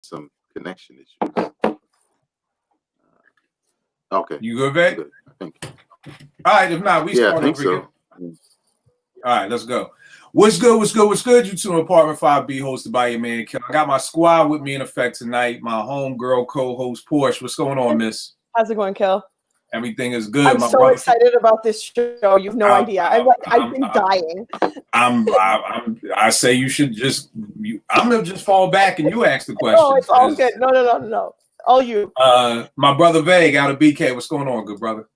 some connection issues. Okay. You good, Vic? Good. I think. All right, if not, we Yeah, I start think over so. again. All right, let's go. What's good? What's good? What's good? You two Apartment 5B, hosted by your man Kel. I got my squad with me in effect tonight. My homegirl co-host Porsche. What's going on, Miss? How's it going, Kel? Everything is good. I'm so excited about this show. You've no idea. I've been dying. I say you should just. I'm gonna just fall back and you ask the question. Oh, it's all good. No. All you. My brother Vague out of BK. What's going on, good brother?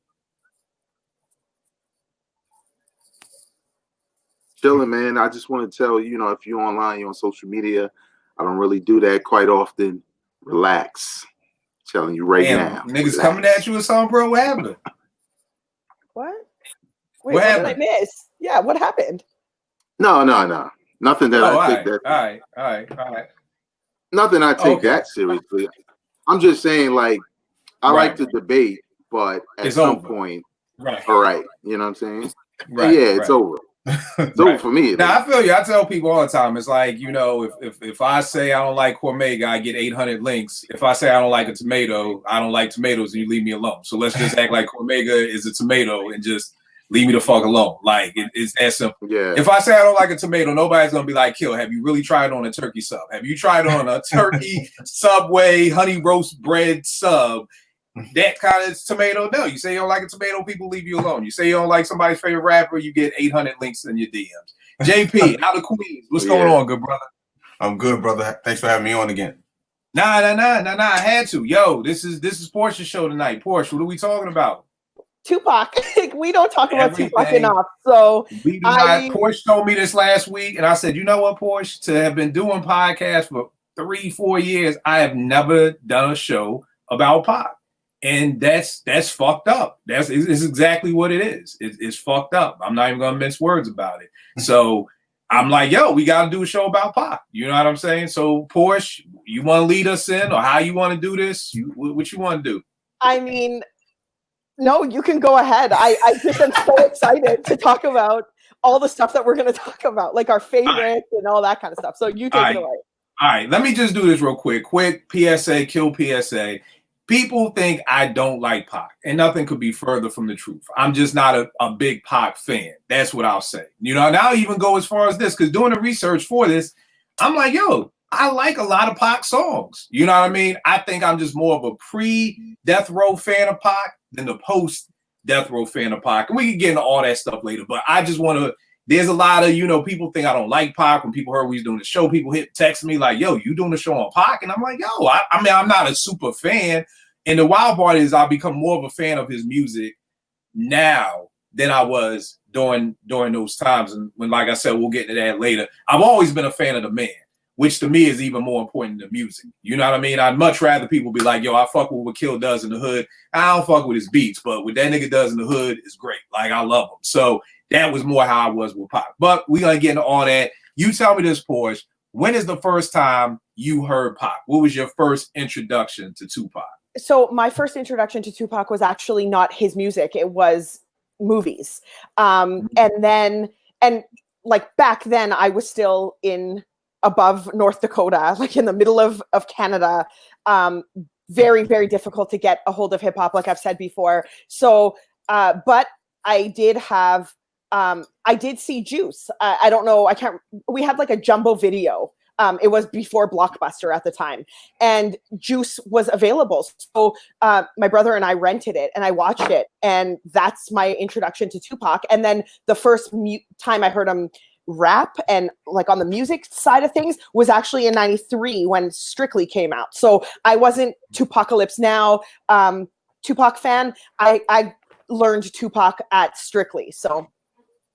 Chilling, man. I just want to tell you, if you're online, you're on social media. I don't really do that quite often. Relax. Telling you right now. Niggas coming at you with something, bro. What happened? What? Wait, what did I miss? Yeah, what happened? No. Nothing that I take that. All right. Nothing I take that seriously. I'm just saying, like, I like to debate, but at some point, all right. You know what I'm saying? Right. Yeah, it's over. It's over for me. Now I feel you. I tell people all the time. It's like, if I say I don't like Cormega, I get 800 links. If I say I don't like a tomato, I don't like tomatoes, and you leave me alone. So let's just act like Cormega is a tomato and just leave me the fuck alone. Like it's that simple. Yeah. If I say I don't like a tomato, nobody's gonna be like, "Kill, have you really tried on a turkey sub? Have you tried on a turkey Subway honey roast bread sub?" That kind of tomato, no. You say you don't like a tomato, people leave you alone. You say you don't like somebody's favorite rapper, you get 800 links in your DMs. JP, out of Queens, what's going on, good brother? I'm good, brother. Thanks for having me on again. Nah. I had to. Yo, this is Porsche's show tonight. Porsche, what are we talking about? Tupac. We don't talk about Tupac enough. So Porsche told me this last week, and I said, you know what, Porsche? To have been doing podcasts for 3-4 years, I have never done a show about Pac. And that's fucked up. It's exactly what it is. It's fucked up. I'm not even gonna mince words about it. So I'm like, yo, we gotta do a show about Pac. You know what I'm saying? So Porsche, you want to lead us in, or how you want to do this? What you want to do? I mean, no, you can go ahead. I just am so excited to talk about all the stuff that we're gonna talk about, like our favorites and all that kind of stuff. So you take it away. All right, let me just do this real quick. Quick PSA, kill PSA. People think I don't like Pac, and nothing could be further from the truth. I'm just not a big Pac fan. That's what I'll say. And I'll even go as far as this, because doing the research for this, I'm like, yo, I like a lot of Pac songs. You know what I mean? I think I'm just more of a pre-Death Row fan of Pac than the post-Death Row fan of Pac. And we can get into all that stuff later, but I just want to, there's a lot of, people think I don't like Pac. When people heard we was doing the show, people text me like, yo, you doing the show on Pac? And I'm like, yo, I mean, I'm not a super fan. And the wild part is I've become more of a fan of his music now than I was during those times. And when, like I said, we'll get into that later. I've always been a fan of the man, which to me is even more important than music. You know what I mean? I'd much rather people be like, yo, I fuck with what Kill does in the hood. I don't fuck with his beats, but what that nigga does in the hood is great. Like, I love him. So that was more how I was with Pac. But we're going to get into all that. You tell me this, Porsche. When is the first time you heard Pac? What was your first introduction to Tupac? So my first introduction to Tupac was actually not his music. It was movies. And like back then I was still above North Dakota, like in the middle of Canada. Very, very difficult to get a hold of hip hop, like I've said before. So, but I did have, I did see Juice. I don't know. We had like a jumbo video. It was before Blockbuster at the time, and Juice was available. So my brother and I rented it, and I watched it, and that's my introduction to Tupac. And then the first time I heard him rap and like on the music side of things was actually in '93 when Strictly came out. So I wasn't Tupacalypse Now Tupac fan. I learned Tupac at Strictly. So.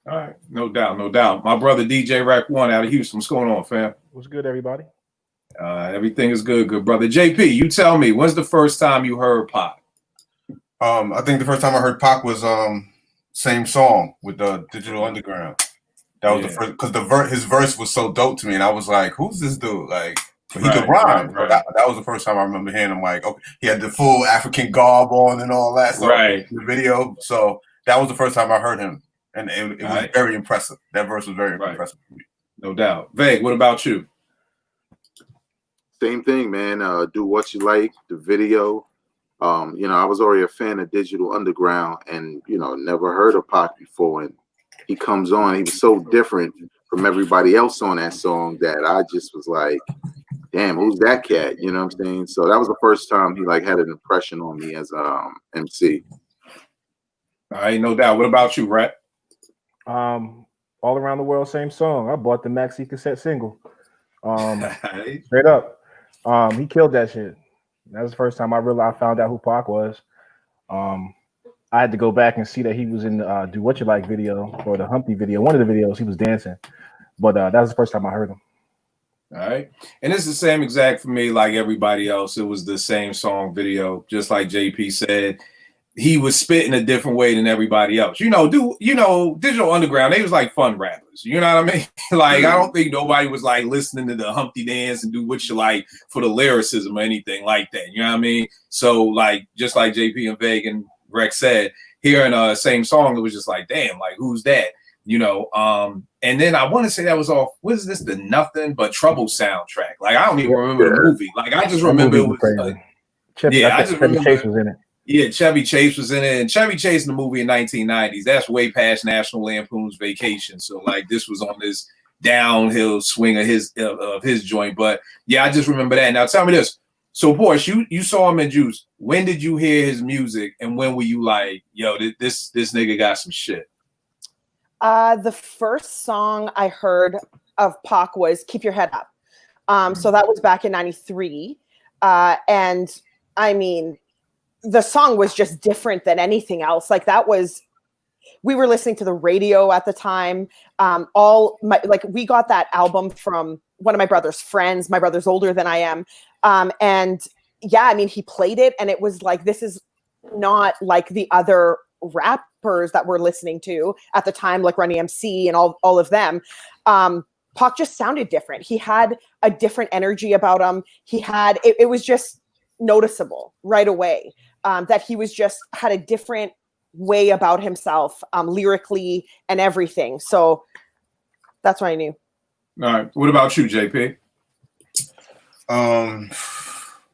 All right, no doubt. My brother DJ Rack One out of Houston. What's going on, fam? What's good, everybody? Everything is good, brother. JP, you tell me, when's the first time you heard Pac? I think the first time I heard Pac was same song with the Digital Underground. That was the first, because his verse was so dope to me, and I was like, "Who's this dude?" Like, he could rhyme. Right. That was the first time I remember hearing him. Like, okay, he had the full African garb on and all that. So the video. So that was the first time I heard him. And it was very impressive. That verse was very impressive for me. No doubt. Vague, what about you? Same thing, man. Do What You Like, the video. I was already a fan of Digital Underground and, never heard of Pac before. And he comes on, he was so different from everybody else on that song that I just was like, damn, who's that cat? You know what I'm saying? So that was the first time he like had an impression on me as MC. All right, no doubt. What about you, Rhett? All Around the World, same song. I bought the maxi cassette single. Straight up. He killed that shit. That was the first time I found out who Pac was. I had to go back and see that he was in the Do What You Like video or the Humpty video. One of the videos he was dancing. But that was the first time I heard him. All right. And it's the same exact for me, like everybody else. It was the same song video, just like JP said. He was spitting a different way than everybody else. Digital Underground, they was like fun rappers. You know what I mean? Like, I don't think nobody was like listening to the Humpty Dance and Do What You Like for the lyricism or anything like that. You know what I mean? So, like, just like JP and Veg and Rex said, hearing the same song, it was just like, damn, like, who's that? And then I want to say that was off, what is this, the Nothing But Trouble soundtrack? Like, I don't even remember the movie. Like, I just remember it was Chevy Chase was in it. Yeah, Chevy Chase was in it. And Chevy Chase in the movie in 1990s, that's way past National Lampoon's Vacation. So, like, this was on this downhill swing of his joint. But, yeah, I just remember that. Now, tell me this. So, Porsche, you saw him in Juice. When did you hear his music? And when were you like, yo, this nigga got some shit? The first song I heard of Pac was Keep Your Head Up. So that was back in 93. And, I mean, the song was just different than anything else. Like we were listening to the radio at the time. We got that album from one of my brother's friends. My brother's older than I am. And yeah, I mean, he played it and it was like, this is not like the other rappers that we're listening to at the time, like Run DMC and all of them. Pac just sounded different. He had a different energy about him. It was just noticeable right away. That he was just had a different way about himself, lyrically and everything. So that's what I knew. All right. What about you, JP?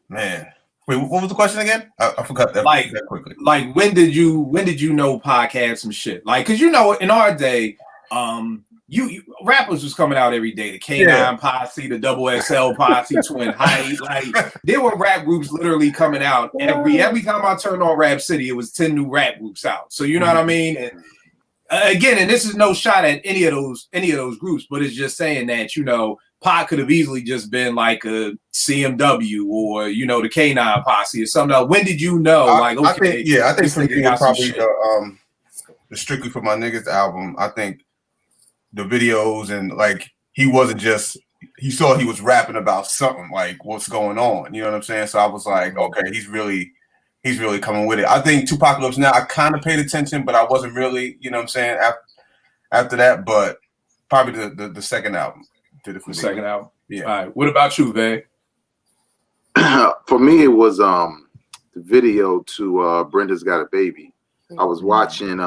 Man. Wait, what was the question again? I forgot that. That quickly. Like, when did you know Pac had some shit? Like, because in our day, rappers was coming out every day. The K9 Posse, the Double XL Posse, Twin Height. Like, there were rap groups literally coming out every time I turned on Rap City, it was 10 new rap groups out. So you know what I mean? And again, and this is no shot at any of those groups, but it's just saying that, Pac could have easily just been like a CMW or, the K9 Posse or something else. When did you know? I think for me, probably the Strictly for My Niggas album. I think the videos and like he wasn't just he saw he was rapping about something like what's going on. You know what I'm saying? So I was like, okay, he's really coming with it. I think Tupacalypse Now, I kind of paid attention, but I wasn't really, you know what I'm saying, after that. But probably the second album did it for me. Second album. Yeah. All right. What about you, Vay? For me, it was the video to Brenda's Got a Baby. I was watching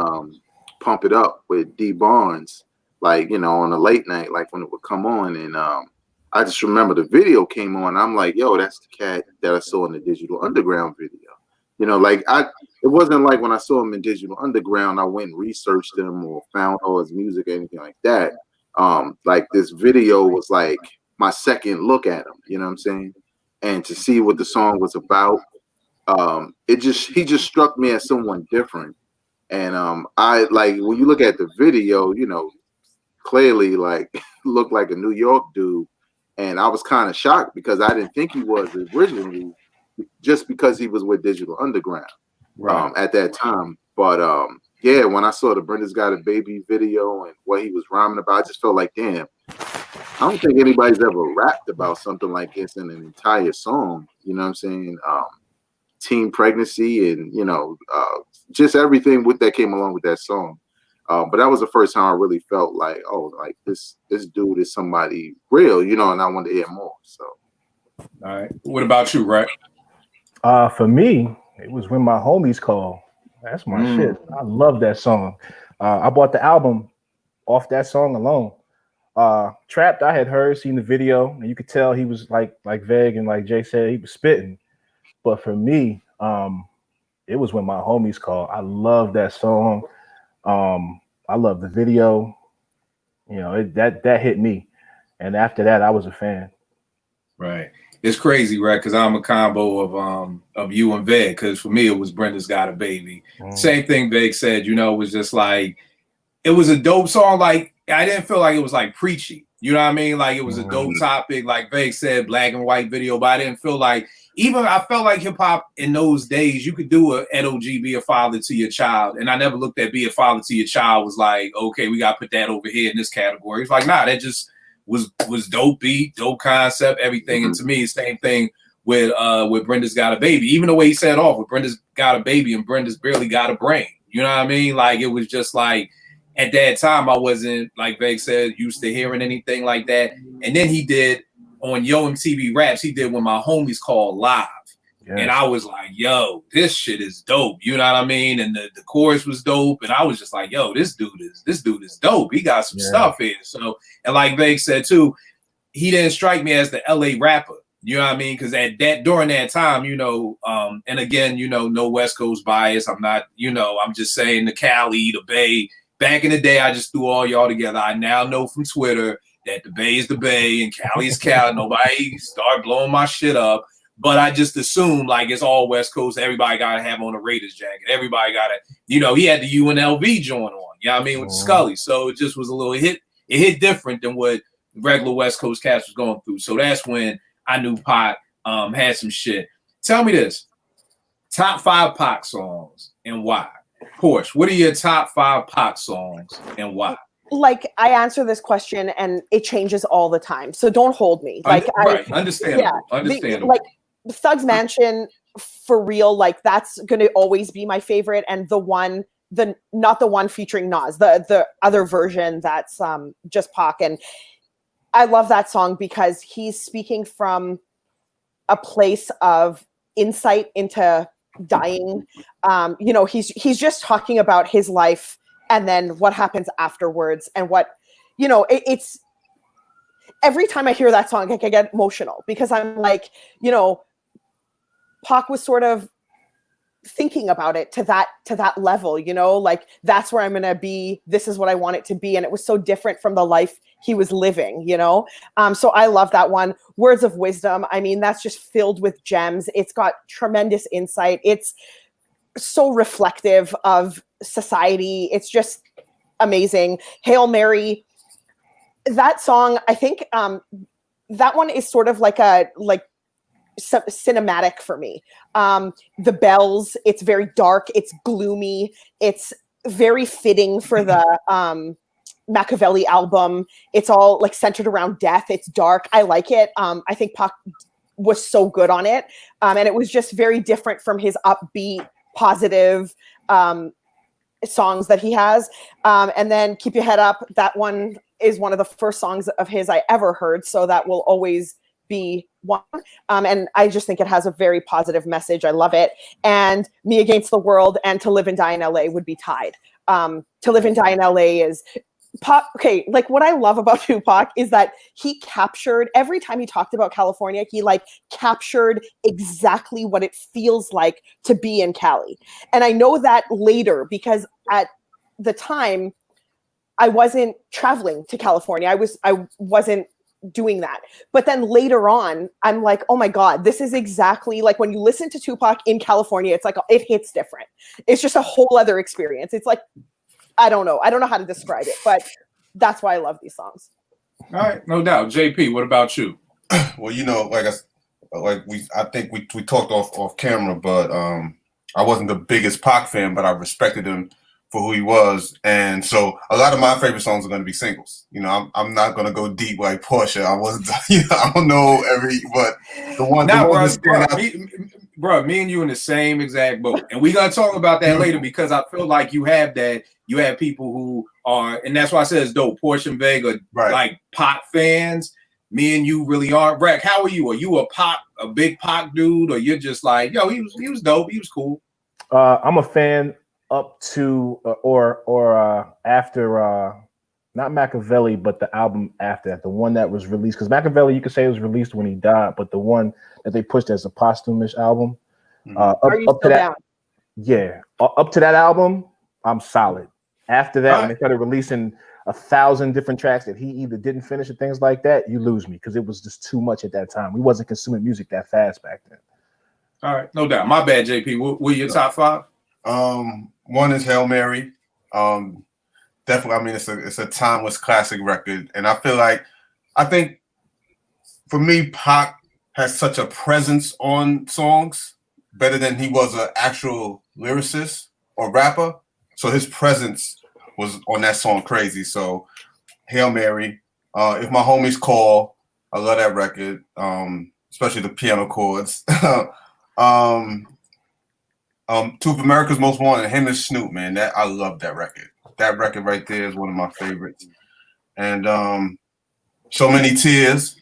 Pump It Up with D Barnes, like, on a late night, like when it would come on. And I just remember the video came on. I'm like, yo, that's the cat that I saw in the Digital Underground video. It wasn't like when I saw him in Digital Underground, I went and researched him or found all his music or anything like that. Like this video was like my second look at him, you know what I'm saying? And to see what the song was about, he just struck me as someone different. And I like when you look at the video, clearly like looked like a New York dude. And I was kind of shocked because I didn't think he was originally, just because he was with Digital Underground at that time. But yeah, when I saw the Brenda's Got a Baby video and what he was rhyming about, I just felt like, damn, I don't think anybody's ever rapped about something like this in an entire song. You know what I'm saying? Teen pregnancy and, just everything that came along with that song. But that was the first time I really felt like, oh, like this dude is somebody real, and I wanted to hear more. So, all right. What about you, Rhett? For me, it was When My Homies Call. That's my shit. I love that song. I bought the album off that song alone. Trapped, I had heard, seen the video, and you could tell he was like Veg and like Jay said, he was spitting. But for me, it was When My Homies Call. I love that song. I love the video. You know, that hit me. And after that, I was a fan. Right. It's crazy, right? Because I'm a combo of you and Veg. Because for me, it was Brenda's Got a Baby. Same thing Veg said, you know, it was just like, it was a dope song. Like, I didn't feel like it was like preachy. You know what I mean? Like, it was a dope topic. Like Veg said, black and white video. But I didn't feel like, I felt like hip hop in those days, you could do a NOG, be a father to your child. And I never looked at be a father to your child was like, okay, we got to put that over here in this category. It's like, nah, that just was dope beat, dope concept, everything. And to me, same thing with Brenda's Got a Baby. Even the way he said off with Brenda's Got a Baby and Brenda's Barely Got a Brain. You know what I mean? Like, it was just like, at that time, I wasn't, like Veg said, used to hearing anything like that. And then he did, on Yo MTV Raps, he did When My Homies Call live. Yes. And I was like, yo, this shit is dope. You know what I mean? And the chorus was dope. And I was just like, yo, this dude is dope. He got some stuff here. So, and like Veg said too, he didn't strike me as the LA rapper. You know what I mean? Because during that time, you know, and again, you know, no West Coast bias. I'm not, you know, I'm just saying the Cali, the Bay. Back in the day, I just threw all y'all together. I now know from Twitter that the Bay is the Bay and Cali is Cali. Nobody start blowing my shit up. But I just assumed like it's all West Coast. Everybody got to have on a Raiders jacket. Everybody got to, you know, he had the UNLV joint on. You know what I mean? With Scully. So it just was a little hit. It hit different than what regular West Coast cats was going through. So that's when I knew Pac had some shit. Tell me this. Top 5 Pac songs and why? Porsche, what are your top 5 Pac songs and why? Like, I answer this question and it changes all the time. So don't hold me. Like, understandable. Yeah, understandable. Like Thug's Mansion, for real, like that's gonna always be my favorite. And not the one featuring Nas, the other version that's just Pac. And I love that song because he's speaking from a place of insight into dying. You know, he's just talking about his life and then what happens afterwards and what, you know, it's every time I hear that song, I get emotional because I'm like, you know, Pac was sort of thinking about it to that level, you know, like that's where I'm going to be. This is what I want it to be. And it was so different from the life he was living, you know? So I love that one. Words of Wisdom. I mean, that's just filled with gems. It's got tremendous insight. It's so reflective of society. It's just amazing. Hail Mary. That song, I think that one is sort of like cinematic for me. The bells, it's very dark, it's gloomy, it's very fitting for the Machiavelli album. It's all like centered around death. It's dark. I like it. I think Pac was so good on it. And it was just very different from his upbeat, positive songs that he has. And then Keep Your Head Up. That one is one of the first songs of his I ever heard. So that will always be one. And I just think it has a very positive message. I love it. And Me Against the World and To Live and Die in LA would be tied. To Live and Die in LA is Pac. Okay, like what I love about Tupac is that he captured, every time he talked about California, he like captured exactly what it feels like to be in Cali. And I know that later because at the time I wasn't traveling to California. I wasn't doing that. But then later on, I'm like, oh my God, this is exactly like when you listen to Tupac in California, it's like, it hits different. It's just a whole other experience. It's like, I don't know how to describe it, but that's why I love these songs. All right, no doubt. JP, what about you? Well, you know, I think we talked off camera, but I wasn't the biggest Pac fan, but I respected him for who he was, and so a lot of my favorite songs are going to be singles. You know, I'm not going to go deep like Portia. I wasn't, you know, I don't know but the one. Now, bro, me and you in the same exact boat, and we're gonna talk about that later because I feel like you have people who are, and that's why I said it's dope. Portia and Vega, like Pac fans. Me and you really aren't. Breck, how are you? Are you a big Pac dude, or you're just like, yo, he was dope, he was cool? I'm a fan up to or after not Machiavelli, but the album after that, the one that was released. Because Machiavelli, you could say it was released when he died, but the one that they pushed as a posthumous album. Are you up to still that, down? yeah, up to that album, I'm solid. After that, when they started releasing 1,000 different tracks that he either didn't finish or things like that, you lose me because it was just too much at that time. We wasn't consuming music that fast back then. All right, no doubt. My bad, JP. What your top five? One is Hail Mary. Definitely, I mean, it's a timeless classic record, and I think for me, Pac has such a presence on songs better than he was an actual lyricist or rapper. So his presence was on that song crazy. So Hail Mary, If My Homies Call, I love that record, especially the piano chords. Two of America's Most Wanted, him and Snoop, man, that I love that record. That record right there is one of my favorites. And So Many Tears,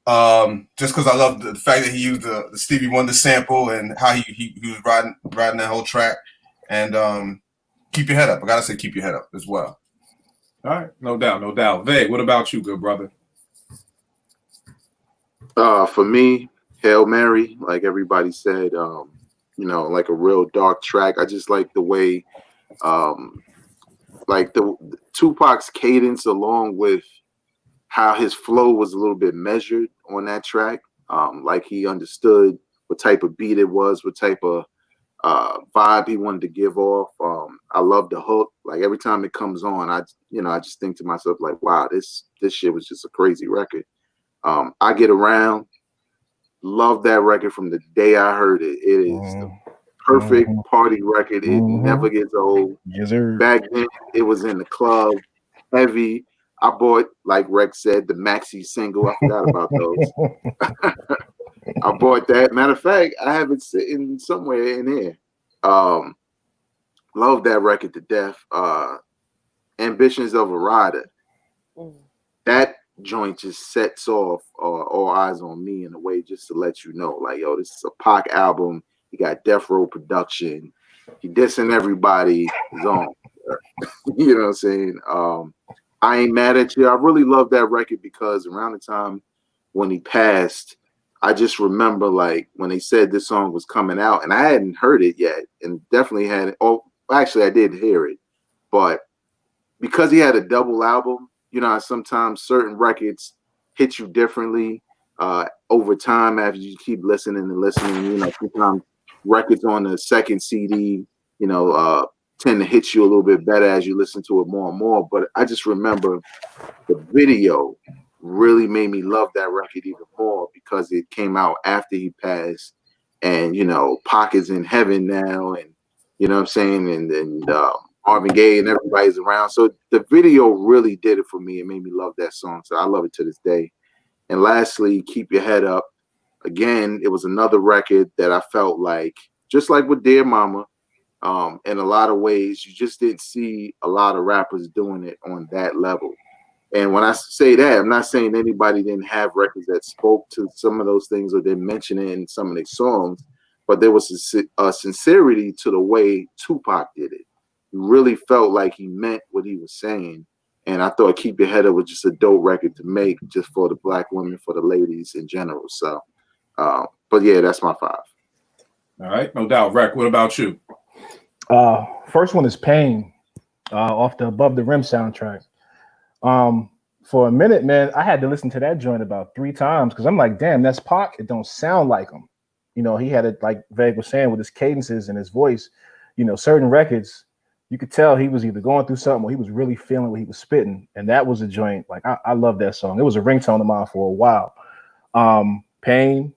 just because I love the fact that he used the Stevie Wonder sample and how he was riding that whole track. And Keep Your Head Up. I gotta say Keep Your Head Up as well. All right, no doubt, no doubt. Vay, what about you, good brother? For me, Hail Mary, like everybody said, like a real dark track. I just like the way, like the Tupac's cadence, along with how his flow was a little bit measured on that track. Like he understood what type of beat it was, what type of vibe he wanted to give off. I love the hook. Like every time it comes on, I just think to myself like, wow, this shit was just a crazy record. I Get Around. Love that record from the day I heard it. It is the perfect party record. It never gets old. Yes, sir. Back then, it was in the club, heavy. I bought, like Rex said, the maxi single. I forgot about those. I bought that. Matter of fact, I have it sitting somewhere in here. Love that record to death. Ambitions of a Rider. That joint just sets off All Eyes on Me in a way just to let you know, like, yo, this is a Pac album. He got Death Row production. He dissing everybody. His own. You know what I'm saying? I Ain't Mad at You. I really love that record because around the time when he passed, I just remember like when they said this song was coming out, and I hadn't heard it yet, and definitely hadn't. Oh, actually, I did hear it, but because he had a double album, sometimes certain records hit you differently over time after you keep listening and listening. Sometimes records on the second CD, tend to hit you a little bit better as you listen to it more and more. But I just remember the video really made me love that record even more because it came out after he passed, and Pac is in heaven now, and you know what I'm saying, and Marvin Gaye and everybody's around. So the video really did it for me. It made me love that song. So I love it to this day. And lastly, Keep Your Head Up. Again, it was another record that I felt like, just like with Dear Mama, in a lot of ways, you just didn't see a lot of rappers doing it on that level. And when I say that, I'm not saying anybody didn't have records that spoke to some of those things or didn't mention it in some of their songs, but there was a sincerity to the way Tupac did it. You really felt like he meant what he was saying. And I thought Keep Your Head Up was just a dope record to make just for the black women, for the ladies in general. So, but yeah, that's my five. All right, no doubt. Rec, what about you? First one is Pain off the Above the Rim soundtrack. For a minute, man, I had to listen to that joint about 3 times because I'm like, damn, that's Pac. It don't sound like him. He had it, like Veg was saying, with his cadences and his voice. Certain records, you could tell he was either going through something or he was really feeling what he was spitting. And that was a joint. Like, I love that song. It was a ringtone of mine for a while. Pain.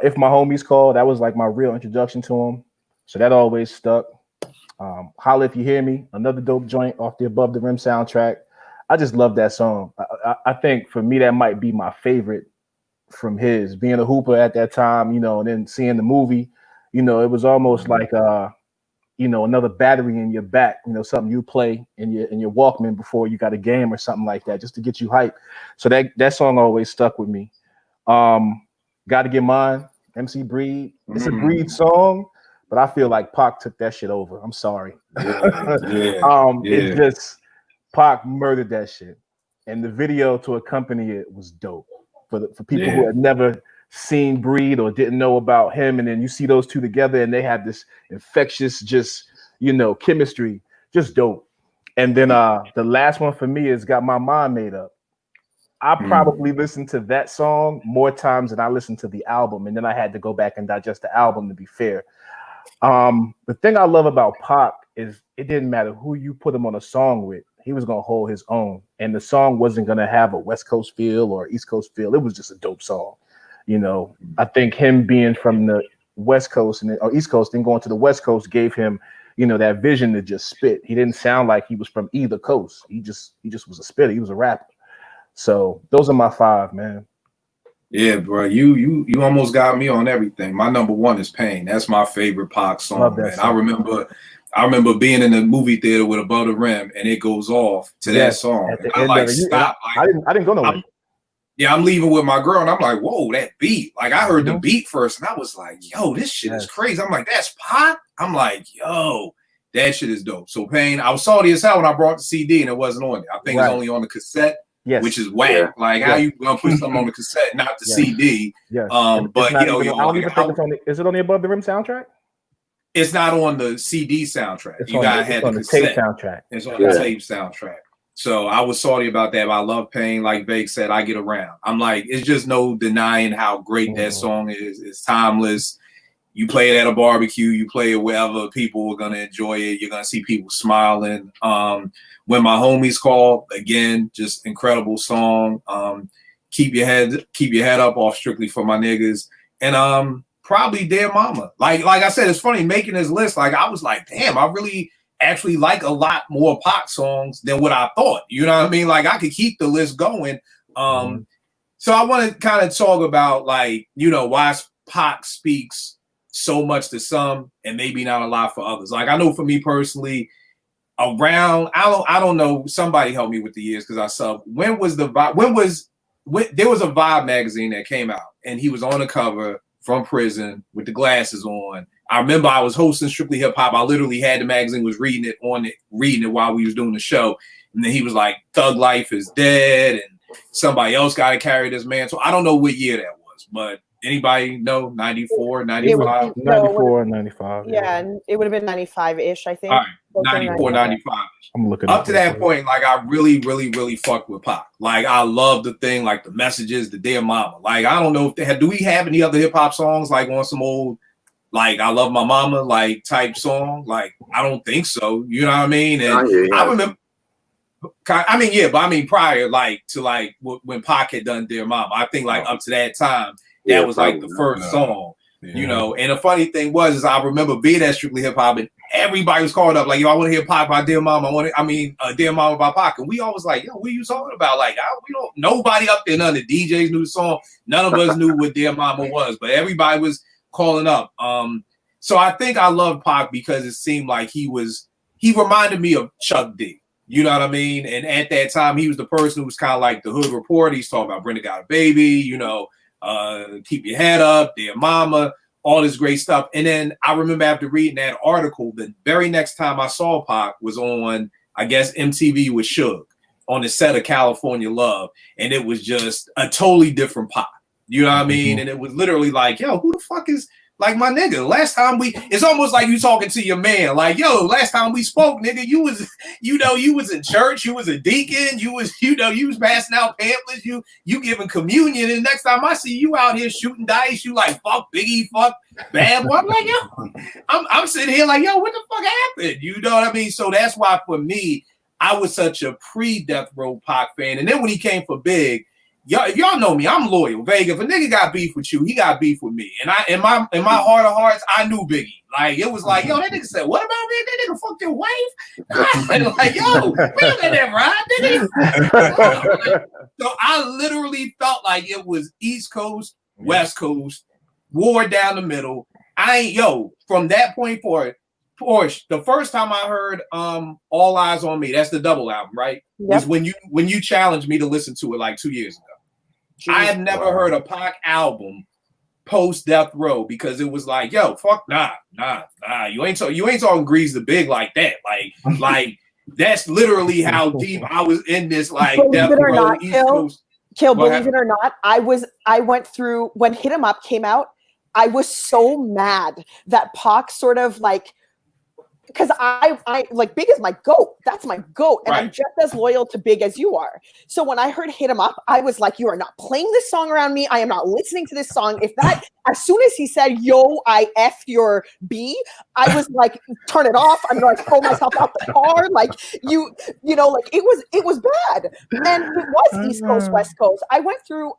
If My Homies Call, that was like my real introduction to him. So that always stuck. Holla If You Hear Me, another dope joint off the Above the Rim soundtrack. I just love that song. I think for me, that might be my favorite from his. Being a hooper at that time, and then seeing the movie, it was almost like another battery in your back, something you play in your Walkman before you got a game or something like that, just to get you hyped. So that song always stuck with me. Gotta Get Mine, MC Breed. It's a Breed song, but I feel like Pac took that shit over. I'm sorry. Yeah. It just, Pac murdered that shit, and the video to accompany it was dope for people who had never seen Breed or didn't know about him, and then you see those two together, and they have this infectious, just chemistry, just dope. And then the last one for me is Got My Mind Made Up. I probably listened to that song more times than I listened to the album, and then I had to go back and digest the album, to be fair. The thing I love about Pac is it didn't matter who you put him on a song with, he was gonna hold his own, and the song wasn't gonna have a West Coast feel or East Coast feel. It was just a dope song. I think him being from the West Coast or East Coast and going to the West Coast gave him, that vision to just spit. He didn't sound like he was from either coast. He just was a spitter. He was a rapper. So those are my 5, man. Yeah, bro, you almost got me on everything. My number 1 is Pain. That's my favorite Pac song, man. Song. I remember being in the movie theater with Above the Rim, and it goes off to that song. I stop. I didn't go nowhere. I'm leaving with my girl, and I'm like, whoa, that beat. Like, I heard the beat first, and I was like, yo, this shit is crazy. I'm like, that's Pac? I'm like, yo, that shit is dope. So Pain, I was salty as hell when I brought the CD, and it wasn't on there. I think it's only on the cassette. Yes. Which is whack. Yeah. Like, how you gonna put something on the cassette, not the CD? Yes. But I don't even think it's on the. Is it on the Above the Rim soundtrack? It's not on the CD soundtrack. You gotta have the cassette soundtrack. It's on the tape soundtrack. So I was salty about that. But I love Pain. Like Vake said, I get around. I'm like, it's just no denying how great that song is. It's timeless. You play it at a barbecue, you play it wherever, people are gonna enjoy it. You're gonna see people smiling. When My Homies Call, again, just incredible song. Keep your head up off Strictly for My Niggas. And probably Dear Mama. Like I said, it's funny making this list. Like, I was like, damn, I really actually like a lot more Pac songs than what I thought. You know what I mean? Like, I could keep the list going. So I want to kind of talk about, like, why Pac speaks so much to some and maybe not a lot for others. Like, I know for me personally, around, I don't know, somebody help me with the years because I subbed. When there was a Vibe magazine that came out and he was on the cover from prison with the glasses on. I remember I was hosting Strictly Hip Hop. I literally had the magazine, was reading it while we was doing the show. And then he was like, Thug Life is dead and somebody else got to carry this mantle. I don't know what year that was, but anybody know? 94, 95? 94, 95. Yeah, and it would have been 95-ish, I think. All right, 94, 95. I'm looking up to that point. Like, I really, really, really fucked with Pac. Like, I love the thing, like the messages, the Dear Mama. Like, I don't know if do we have any other hip hop songs like on some old, like, I Love My Mama, like, type song? Like, I don't think so. You know what I mean? And I remember. Prior, like, to like when Pac had done Dear Mama, I think like up to that time, that was like the first song, And the funny thing was, I remember being at Strictly Hip Hop, and everybody was calling up like, "Yo, I want to hear Pac by Dear Mama. Dear Mama by Pac." And we always like, "Yo, what are you talking about?" Like, nobody up there, none of the DJs knew the song. None of us knew what Dear Mama was, but everybody was calling up. So I think I love Pac because it seemed like he reminded me of Chuck D. You know what I mean? And at that time, he was the person who was kind of like the hood reporter. He's talking about Brenda Got a Baby, Keep Your Head Up, Dear Mama, all this great stuff. And then I remember after reading that article, the very next time I saw Pac was on, I guess, MTV with Suge on the set of California Love. And it was just a totally different Pac. You know what I mean? And it was literally like, yo, who the fuck is... Like, my nigga, last time it's almost like you talking to your man. Like, yo, last time we spoke, nigga, you was in church, you was a deacon, you was passing out pamphlets, you giving communion, and next time I see you out here shooting dice, you like, fuck Biggie, fuck Bad Boy. I'm like, yo, I'm sitting here like, yo, what the fuck happened? You know what I mean? So that's why for me, I was such a pre-Death Row Pac fan. And then when he came for Big, y'all know me. I'm loyal. Vega, if a nigga got beef with you, he got beef with me. And in my heart of hearts, I knew Biggie. Like, it was like, yo, that nigga said, what about me? That nigga fucked your wife? And like, yo, we don't let that ride, nigga. So I literally felt like it was East Coast, West Coast, war down the middle. From that point forward, Porsche, the first time I heard All Eyes on Me, that's the double album, right? Yep. Was when you challenged me to listen to it like 2 years ago. Jeez, I had never heard a Pac album post Death Row because it was like, yo, fuck nah. You ain't talking Grease the Big like that. Like That's literally how deep I was in this, like, believe it or not, East Coast. Kill, believe it or not, I went through when Hit 'Em Up came out. I was so mad that Pac sort of like, because I like Big is my GOAT. That's my GOAT. And I'm just as loyal to Big as you are. So when I heard Hit 'Em Up, I was like, you are not playing this song around me. I am not listening to this song. As soon as he said, yo, I F your B, I was like, turn it off. I'm going to throw myself out the car. Like you know, like it was bad. And it was East Coast, West Coast. I went through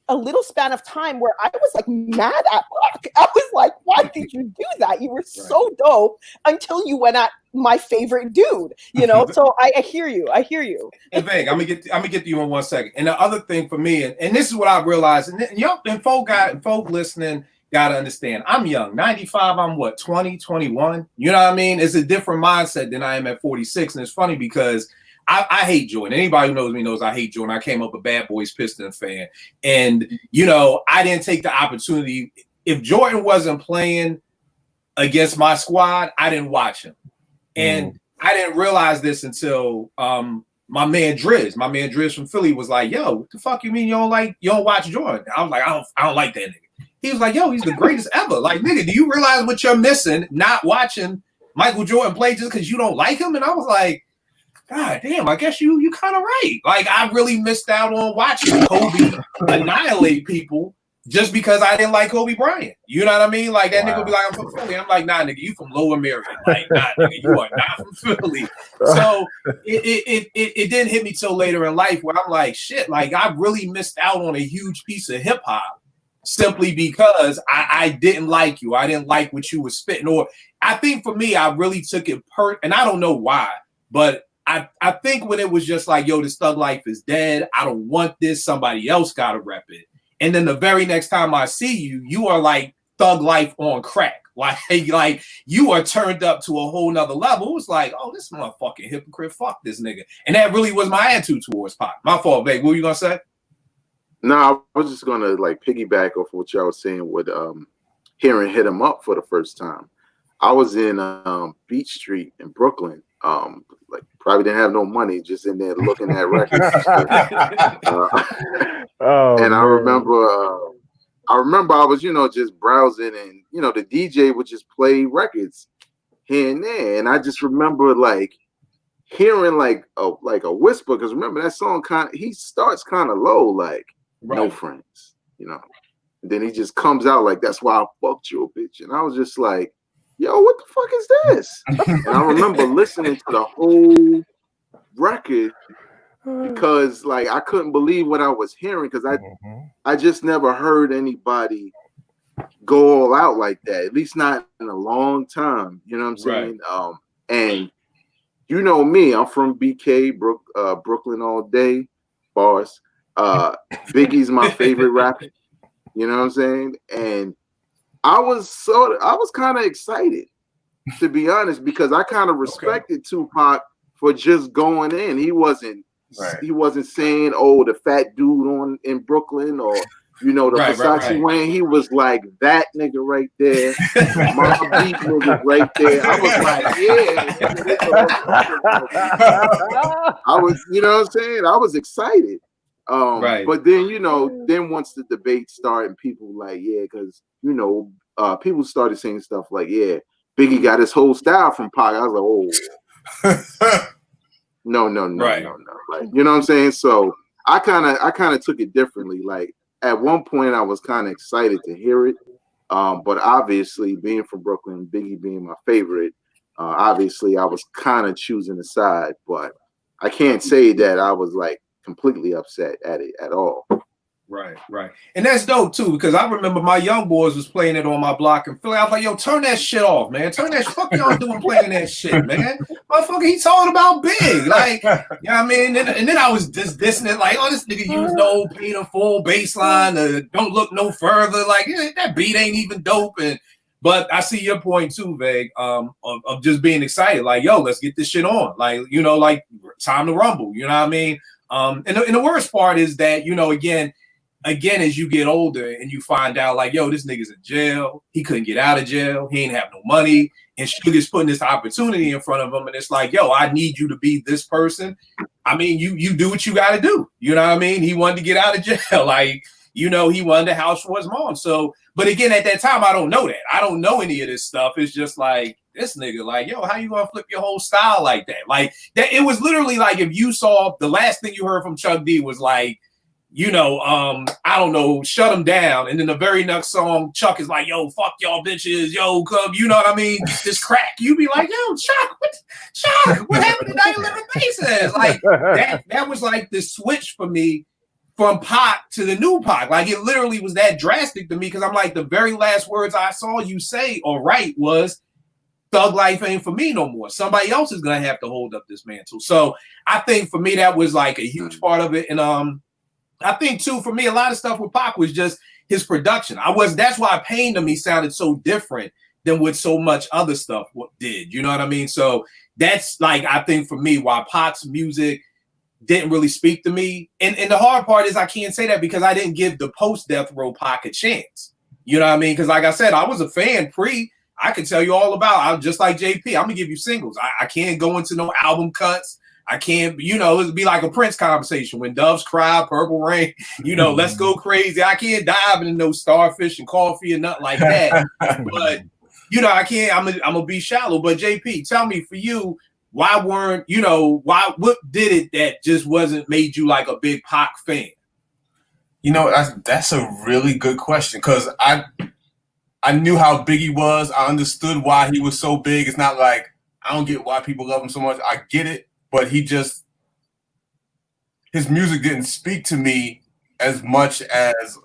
a little span of time where I was like mad at Pac. I was like, why did you do that? You were so dope until you went at my favorite dude, you know? So I hear you. I hear you. Hey, Veg, I'm gonna get to you in 1 second. And the other thing for me, and this is what I realized, and folk listening gotta understand, I'm young. 95, I'm what, 20, 21? You know what I mean? It's a different mindset than I am at 46. And it's funny because I hate Jordan. Anybody who knows me knows I hate Jordan. I came up a Bad Boys Pistons fan. And, you know, I didn't take the opportunity. If Jordan wasn't playing against my squad, I didn't watch him. And I didn't realize this until my man Driz from Philly was like, yo, what the fuck you mean you don't watch Jordan? I was like, I don't like that nigga. He was like, yo, he's the greatest ever. Like, nigga, do you realize what you're missing not watching Michael Jordan play just because you don't like him? And I was like, God damn, I guess you kind of right. Like, I really missed out on watching Kobe annihilate people just because I didn't like Kobe Bryant. You know what I mean? Like, that nigga would be like, I'm from Philly. I'm like, nah, nigga, you from Lower Merion. Like, nah, nigga, you are not from Philly. So it didn't hit me till later in life where I'm like, shit, like, I really missed out on a huge piece of hip hop simply because I didn't like you. I didn't like what you were spitting. Or I think for me, I really took it and I don't know why, but I think when it was just like, yo, this thug life is dead. I don't want this. Somebody else got to rep it. And then the very next time I see you, you are like thug life on crack. Like you are turned up to a whole nother level. It was like, oh, this motherfucking hypocrite. Fuck this nigga. And that really was my attitude towards Pac. My fault, babe. What were you going to say? No, I was just going to like piggyback off what y'all was saying with hearing Hit 'Em Up for the first time. I was in Beach Street in Brooklyn. Like probably didn't have no money, just in there looking at records. And I remember I was, just browsing, and the DJ would just play records here and there, and I just remember like hearing like a whisper, because remember that song he starts kind of low, like no friends, and then he just comes out like, that's why I fucked you, bitch, and I was just like, yo, what the fuck is this? And I remember listening to the whole record because like I couldn't believe what I was hearing, because I just never heard anybody go all out like that, at least not in a long time. You know what I'm saying? And you know me, I'm from BK, Brooklyn all day, bars. Biggie's my favorite rapper. You know what I'm saying? And I was kind of excited, to be honest, because I kind of respected Tupac for just going in. He wasn't saying, oh, the fat dude in Brooklyn, or the Versace Wayne. He was like, that nigga right there, my beat nigga right there. I was like, I was, you know what I'm saying? I was excited. But then, then once the debate started, and people like, because people started saying stuff like, Biggie got his whole style from Pac. I was like, oh, no. Like, you know what I'm saying? So I kind of took it differently. Like at one point, I was kind of excited to hear it, but obviously, being from Brooklyn, Biggie being my favorite, obviously, I was kind of choosing a side. But I can't say that I was like completely upset at it at all. Right. And that's dope too, because I remember my young boys was playing it on my block in Philly. I was like, yo, turn that shit off, man. Turn that fuck y'all doing playing that shit, man. Motherfucker, he talking about Big. Like, you know what I mean? And then I was just dissing it, like, oh, this nigga used no painful bass line, don't look no further. Like, that beat ain't even dope. But I see your point too, Veg, of just being excited. Like, yo, let's get this shit on. Like, like time to rumble. You know what I mean? And the worst part is that, again, again, as you get older and you find out like, yo, this nigga's in jail. He couldn't get out of jail. He ain't have no money. And Sugar's putting this opportunity in front of him. And it's like, yo, I need you to be this person. I mean, you do what you got to do. You know what I mean? He wanted to get out of jail. Like, you know, he wanted a house for his mom. So, but again, at that time, I don't know that. I don't know any of this stuff. It's just like, this nigga, like, yo, how you gonna flip your whole style like that? Like, that it was literally like if you saw the last thing you heard from Chuck D was like, you know, I don't know, shut him down. And then the very next song, Chuck is like, yo, fuck y'all bitches, yo, come, you know what I mean? This crack. You be like, yo, Chuck, what happened to 911 Bases? Like, that was like the switch for me from Pac to the new Pac. Like, it literally was that drastic to me because I'm like, the very last words I saw you say or write was, thug life ain't for me no more. Somebody else is going to have to hold up this mantle. So I think for me, that was like a huge part of it. And I think too, for me, a lot of stuff with Pac was just his production. That's why Pain to me sounded so different than what so much other stuff did. You know what I mean? So that's like, I think for me, why Pac's music didn't really speak to me. And the hard part is I can't say that because I didn't give the post-Death Row Pac a chance. You know what I mean? Because like I said, I was a fan I can tell you all about. I'm just like JP. I'm gonna give you singles. I can't go into no album cuts. I can't, you know, it'd be like a Prince conversation when Doves Cry, Purple Rain, you know, Let's Go Crazy. I can't dive into no Starfish and Coffee or nothing like that. But you know, I can't. I'm gonna be shallow. But JP, tell me, for you, what did it that just wasn't made you like a big Pac fan? You know, that's a really good question because I knew how big he was. I understood why he was so big. It's not like I don't get why people love him so much. I get it, but his music didn't speak to me as much as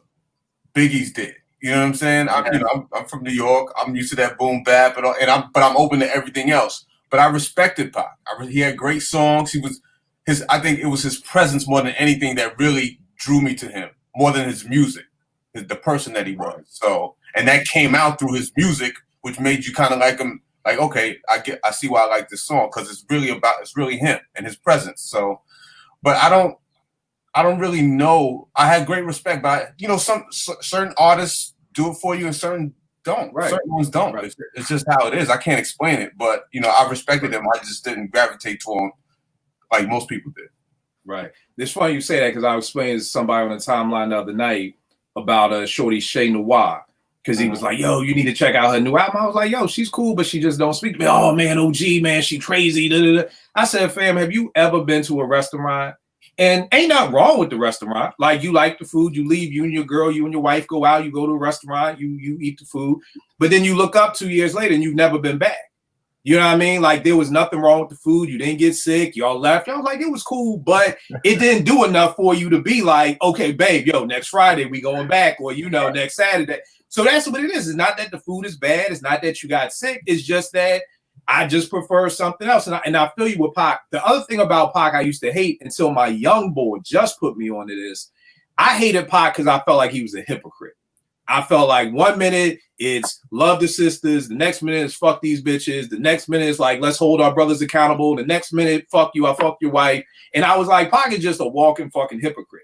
Biggie's did. You know what I'm saying? I'm from New York. I'm used to that boom bap, but I'm open to everything else. But I respected Pac. He had great songs. I think it was his presence more than anything that really drew me to him, more than his music, the person that he was. So. And that came out through his music, which made you kind of like him. Like, okay, I see why I like this song because it's really him and his presence. So, but I don't really know. I had great respect, but you know, certain artists do it for you and certain don't. Right. Certain ones don't. Right. It's just how it is. I can't explain it, but you know, I respected him. I just didn't gravitate to him like most people did. Right. It's funny you say that because I was explaining to somebody on the timeline the other night about Shorty Shay Noir. Because he was like, yo, you need to check out her new album. I was like, yo, she's cool, but she just don't speak to me. Oh, man, OG, man, she crazy. Da, da, da. I said, fam, have you ever been to a restaurant? And ain't nothing wrong with the restaurant. Like, you like the food, you leave, you and your girl, you and your wife go out, you go to a restaurant, you eat the food. But then you look up 2 years later and you've never been back. You know what I mean? Like, there was nothing wrong with the food. You didn't get sick. Y'all left. I was like, it was cool, but it didn't do enough for you to be like, okay, babe, yo, next Friday we going back, or, you know, next Saturday. So that's what it is. It's not that the food is bad. It's not that you got sick. It's just that I just prefer something else. And I feel you with Pac. The other thing about Pac I used to hate until my young boy just put me onto this. I hated Pac because I felt like he was a hypocrite. I felt like 1 minute it's love the sisters. The next minute is fuck these bitches. The next minute is like, let's hold our brothers accountable. The next minute, fuck you, I fuck your wife. And I was like, Pac is just a walking fucking hypocrite.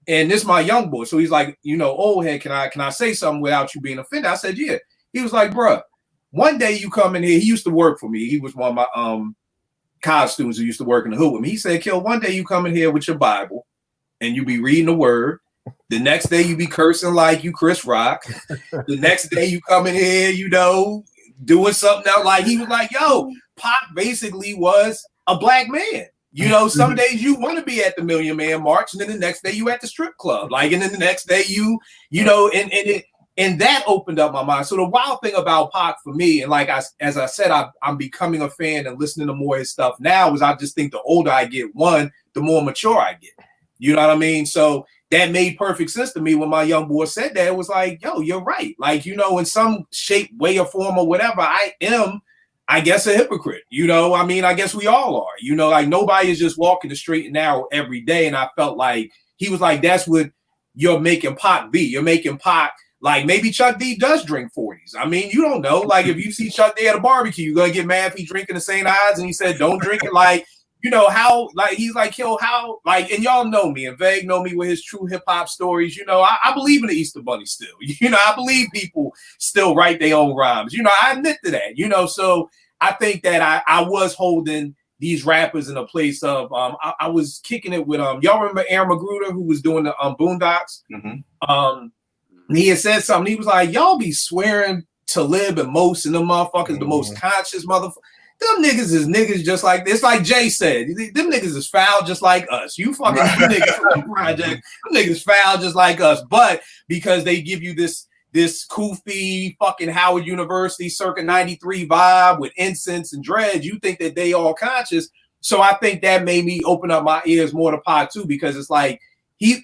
And this is my young boy. So he's like, you know, old head, can I say something without you being offended? I said, yeah. He was like, bruh, one day you come in here. He used to work for me. He was one of my college students who used to work in the hood with me. He said, Kill, one day you come in here with your Bible and you be reading the word. The next day you be cursing like you Chris Rock. The next day you come in here, you know, doing something else. Like, he was like, yo, Pac basically was a black man. You know, some days you want to be at the Million Man March, and then the next day you at the strip club. Like, and then the next day you know, and that opened up my mind. So the wild thing about Pac for me, and like as I said, I'm becoming a fan and listening to more of his stuff now, is I just think the older I get, the more mature I get. You know what I mean? So that made perfect sense to me when my young boy said that. It was like, yo, you're right. Like, you know, in some shape, way, or form, or whatever, I am, I guess, a hypocrite. You know, I mean, I guess we all are. You know, like, nobody is just walking the straight and narrow every day. And I felt like he was like, that's what you're making Pac be. You're making Pac like, maybe Chuck D does drink 40s. I mean, you don't know. Like, if you see Chuck D at a barbecue, you're gonna get mad if he's drinking the St. Ides and he said don't drink it. Like, you know, how, like, he's like, yo, how, like, and y'all know me, and Vague know me with his true hip hop stories. You know, I believe in the Easter Bunny still. You know, I believe people still write their own rhymes. You know, I admit to that. You know, so I think that I was holding these rappers in a place of I was kicking it with y'all remember Aaron Magruder, who was doing the Boondocks? And he had said something. He was like, y'all be swearing Talib and Most and them motherfuckers the most conscious motherfuckers. Them niggas is niggas just like this. Like Jay said, them niggas is foul just like us. You fucking niggas from the project, them niggas foul just like us. But because they give you this Kufi fucking Howard University circa 93 vibe with incense and dreads, you think that they all conscious. So I think that made me open up my ears more to Pac too, because it's like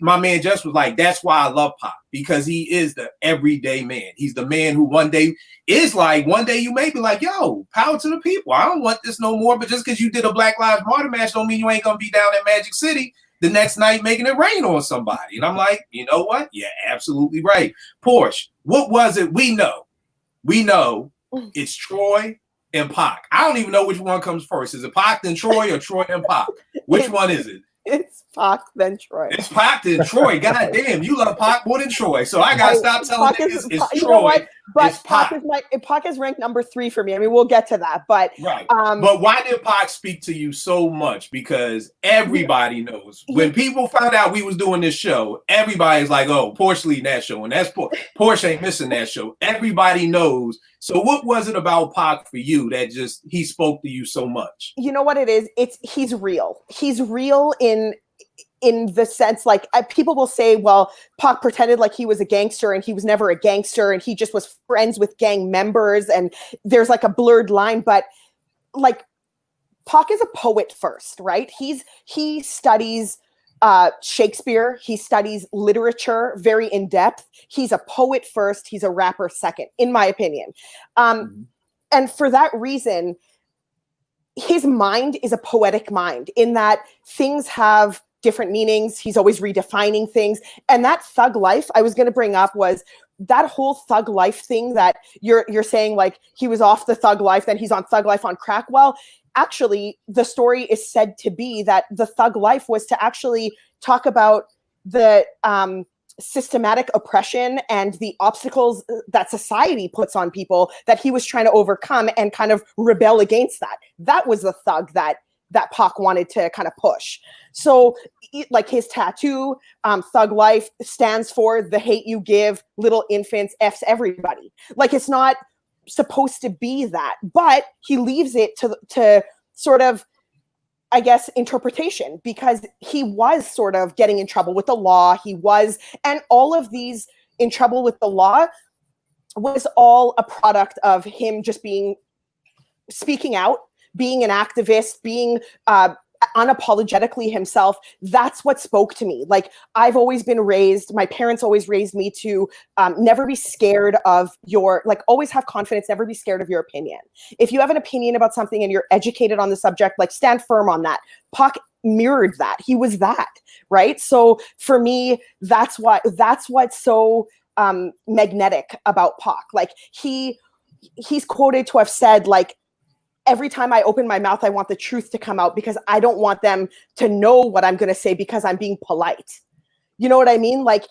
my man just was like, that's why I love Pac, because he is the everyday man. He's the man who one day you may be like, yo, power to the people. I don't want this no more. But just because you did a Black Lives Matter match don't mean you ain't gonna be down at Magic City the next night making it rain on somebody. And I'm like, you know what? Yeah, absolutely right. Porsche, what was it? We know it's Troy and Pac. I don't even know which one comes first. Is it Pac then Troy or Troy and Pac? Which one is it? It's Pac then Troy. It's Pac then Troy. God damn, you love Pac more than Troy. So I gotta stop telling niggas it's Troy. You know what? But Pac is ranked number 3 for me. I mean, we'll get to that. But right. But why did Pac speak to you so much? Because everybody knows when people found out we was doing this show, everybody's like, "Oh, Porsche leading that show, and that's Porsche ain't missing that show." Everybody knows. So what was it about Pac for you that just he spoke to you so much? You know what it is? He's real. He's real in the sense, like, people will say, well, Pac pretended like he was a gangster and he was never a gangster and he just was friends with gang members and there's like a blurred line. But like, Pac is a poet first, right? He studies Shakespeare. He studies literature very in depth. He's a poet first. He's a rapper second, in my opinion. And for that reason, his mind is a poetic mind in that things have different meanings. He's always redefining things. And that thug life I was going to bring up was that whole thug life thing that you're saying, like, he was off the thug life, then he's on thug life on crack. Well, actually, the story is said to be that the thug life was to actually talk about the systematic oppression and the obstacles that society puts on people that he was trying to overcome and kind of rebel against that. That was the thug that Pac wanted to kind of push. So like his tattoo, Thug Life, stands for the hate you give little infants, F's everybody. Like, it's not supposed to be that, but he leaves it to sort of, I guess, interpretation, because he was sort of getting in trouble with the law. And all of these in trouble with the law was all a product of him just speaking out, being an activist, being unapologetically himself. That's what spoke to me. Like, I've always been raised, my parents always raised me to never be scared of always have confidence, never be scared of your opinion. If you have an opinion about something and you're educated on the subject, like, stand firm on that. Pac mirrored that. He was that, right? So for me, that's what's so magnetic about Pac. Like, he's quoted to have said, like, every time I open my mouth, I want the truth to come out because I don't want them to know what I'm going to say because I'm being polite. You know what I mean? Like,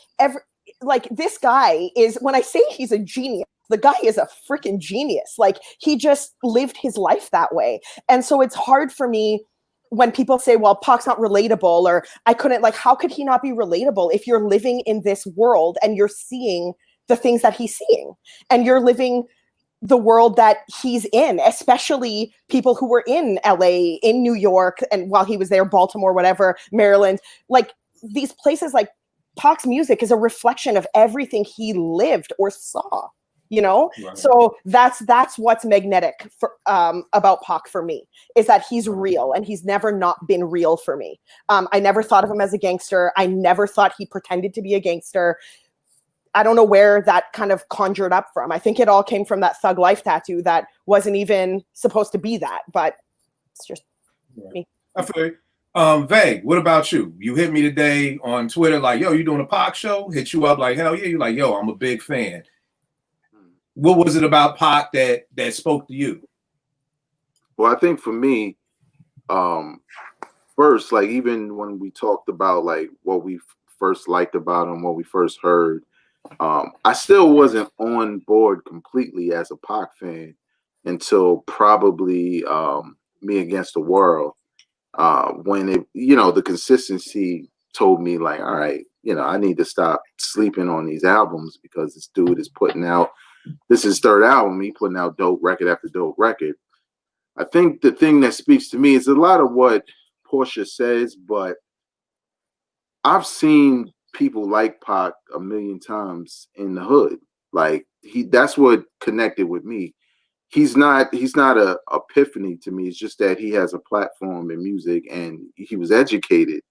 this guy is, when I say he's a genius, the guy is a freaking genius. Like, he just lived his life that way. And so it's hard for me when people say, well, Pac's not relatable, or I couldn't, like, how could he not be relatable if you're living in this world and you're seeing the things that he's seeing and you're living the world that he's in, especially people who were in LA, in New York, and while he was there, Baltimore, whatever, Maryland, like, these places. Like, Pac's music is a reflection of everything he lived or saw, you know? Right. So that's what's magnetic for, about Pac for me, is that he's real, and he's never not been real for me. I never thought of him as a gangster. I never thought he pretended to be a gangster. I don't know where that kind of conjured up from. I think it all came from that Thug Life tattoo that wasn't even supposed to be that, but it's just me. I feel you. Vague, what about you? You hit me today on Twitter like, yo, you doing a Pac show? Hit you up like, hell yeah. You're like, yo, I'm a big fan. What was it about Pac that spoke to you? Well, I think for me, first, like even when we talked about like what we first liked about him, what we first heard, I still wasn't on board completely as a Pac fan until probably Me Against the World, when it, the consistency told me like, all right, I need to stop sleeping on these albums because this dude is putting out, this is his third album, he putting out dope record after dope record. I think the thing that speaks to me is a lot of what Portia says, but I've seen people like Pac a million times in the hood. Like that's what connected with me. He's not a epiphany to me. It's just that he has a platform in music and he was educated.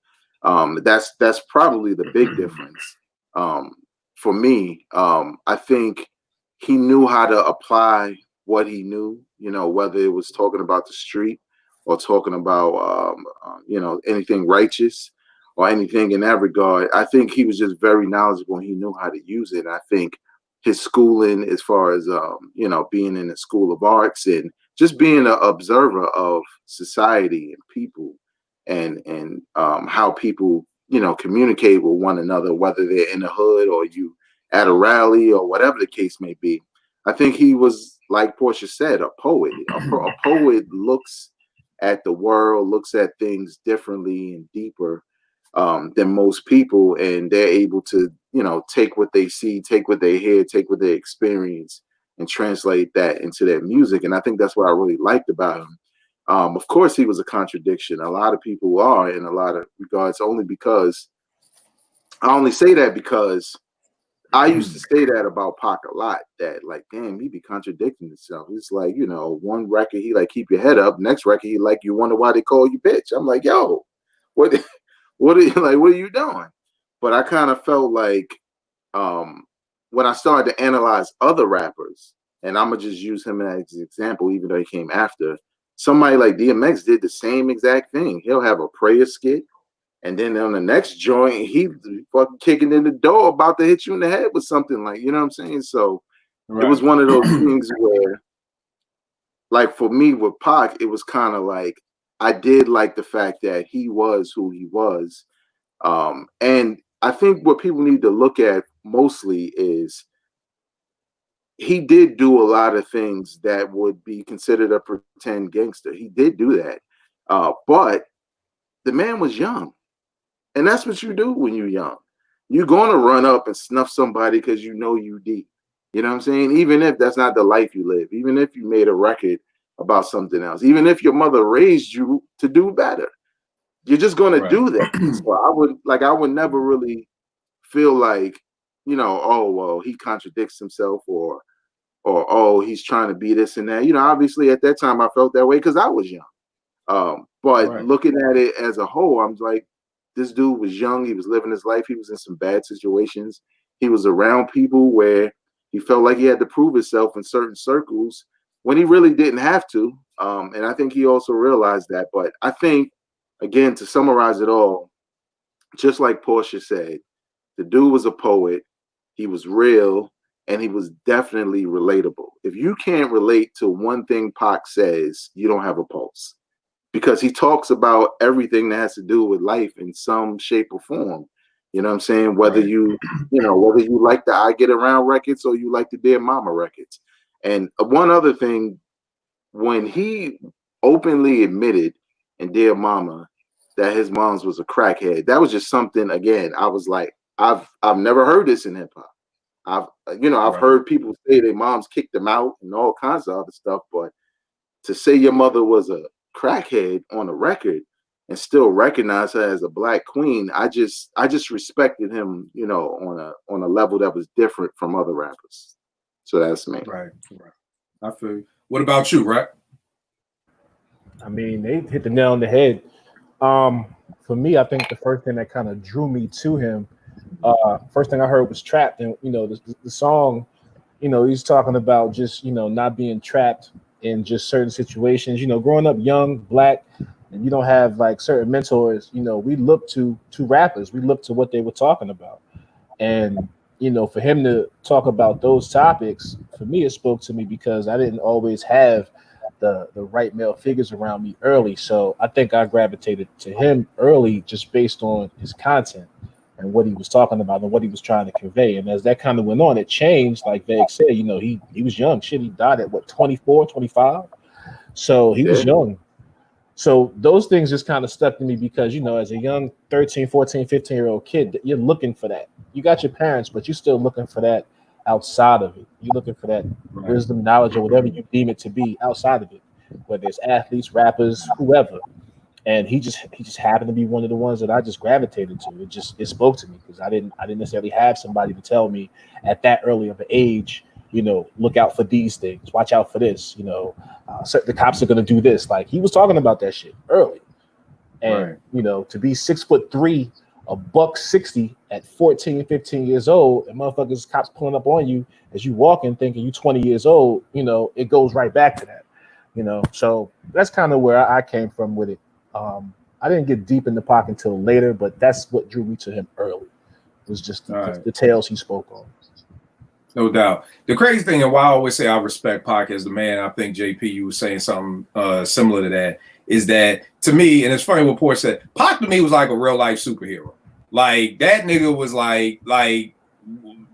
That's probably the big difference. For me, I think he knew how to apply what he knew, whether it was talking about the street or talking about, anything righteous or anything in that regard. I think he was just very knowledgeable and he knew how to use it. I think his schooling, as far as, being in the School of Arts and just being an observer of society and people and how people, communicate with one another, whether they're in the hood or you at a rally or whatever the case may be. I think he was, like Portia said, a poet. A poet looks at the world, looks at things differently and deeper than most people, and they're able to, take what they see, take what they hear, take what they experience, and translate that into their music. And I think that's what I really liked about him. Of course, he was a contradiction. A lot of people are in a lot of regards, only because I only say that because I used to say that about Pac a lot, that like, damn, he be contradicting himself. It's like, one record he like keep your head up, next record he like you wonder why they call you bitch. I'm like, yo, what are you doing? But I kind of felt like when I started to analyze other rappers, and I'm gonna just use him as an example, even though he came after, somebody like DMX did the same exact thing. He'll have a prayer skit, and then on the next joint, he fucking kicking in the door, about to hit you in the head with something, like, you know what I'm saying? So It was one of those things where, like, for me with Pac, it was kind of like, I did like the fact that he was who he was. And I think what people need to look at mostly is he did do a lot of things that would be considered a pretend gangster. He did do that. But the man was young. And that's what you do when you're young. You're going to run up and snuff somebody because you know you deep. You know what I'm saying? Even if that's not the life you live, even if you made a record about something else, even if your mother raised you to do better, you're just going to do that. So I would never really feel like, oh, well, he contradicts himself or, oh, he's trying to be this and that. Obviously at that time I felt that way because I was young. But looking at it as a whole, I'm like, this dude was young. He was living his life. He was in some bad situations. He was around people where he felt like he had to prove himself in certain circles when he really didn't have to. And I think he also realized that. But I think, again, to summarize it all, just like Portia said, the dude was a poet. He was real, and he was definitely relatable. If you can't relate to one thing Pac says, you don't have a pulse. Because he talks about everything that has to do with life in some shape or form. You know what I'm saying? Whether whether you like the I Get Around records or you like the Dear Mama records. And one other thing, when he openly admitted in Dear Mama that his mom's was a crackhead, that was just something, again, I was like, I've never heard this in hip hop. I've heard people say their moms kicked them out and all kinds of other stuff, but to say your mother was a crackhead on a record and still recognize her as a black queen, I just respected him, on a level that was different from other rappers. So that's me. Right. I feel you. What about you, Rap? I mean, they hit the nail on the head. For me, I think the first thing that kind of drew me to him, first thing I heard was Trapped. And, the song, he's talking about just, not being trapped in just certain situations. Growing up young, black, and you don't have like certain mentors, we look to rappers. We look to what they were talking about. And, for him to talk about those topics, for me, it spoke to me because I didn't always have the right male figures around me early. So I think I gravitated to him early just based on his content and what he was talking about and what he was trying to convey. And as that kind of went on, it changed. Like Veg said, you know, he was young. Shit, he died at what, 24, 25? So he was young. So those things just kind of stuck to me because, you know, as a young 13, 14, 15-year-old kid, you're looking for that. You got your parents, but you're still looking for that outside of it. You're looking for that wisdom, knowledge, or whatever you deem it to be outside of it, whether it's athletes, rappers, whoever. And he just happened to be one of the ones that I just gravitated to. It spoke to me because I didn't necessarily have somebody to tell me at that early of an age, you know, look out for these things, watch out for this, you know, so the cops are going to do this. Like, he was talking about that shit early. And, you know, to be 6'3", $160 at 14, 15 years old, and motherfuckers, cops pulling up on you as you walking, thinking you 20 years old, you know, it goes right back to that, you know. So that's kind of where I came from with it. I didn't get deep in the Pac until later, but that's what drew me to him early. It was just the tales he spoke on. No doubt. The crazy thing, and why I always say I respect Pac as the man, I think JP, you were saying something similar to that, is that to me, and it's funny what Porsche said, Pac to me was like a real life superhero. Like, that nigga was like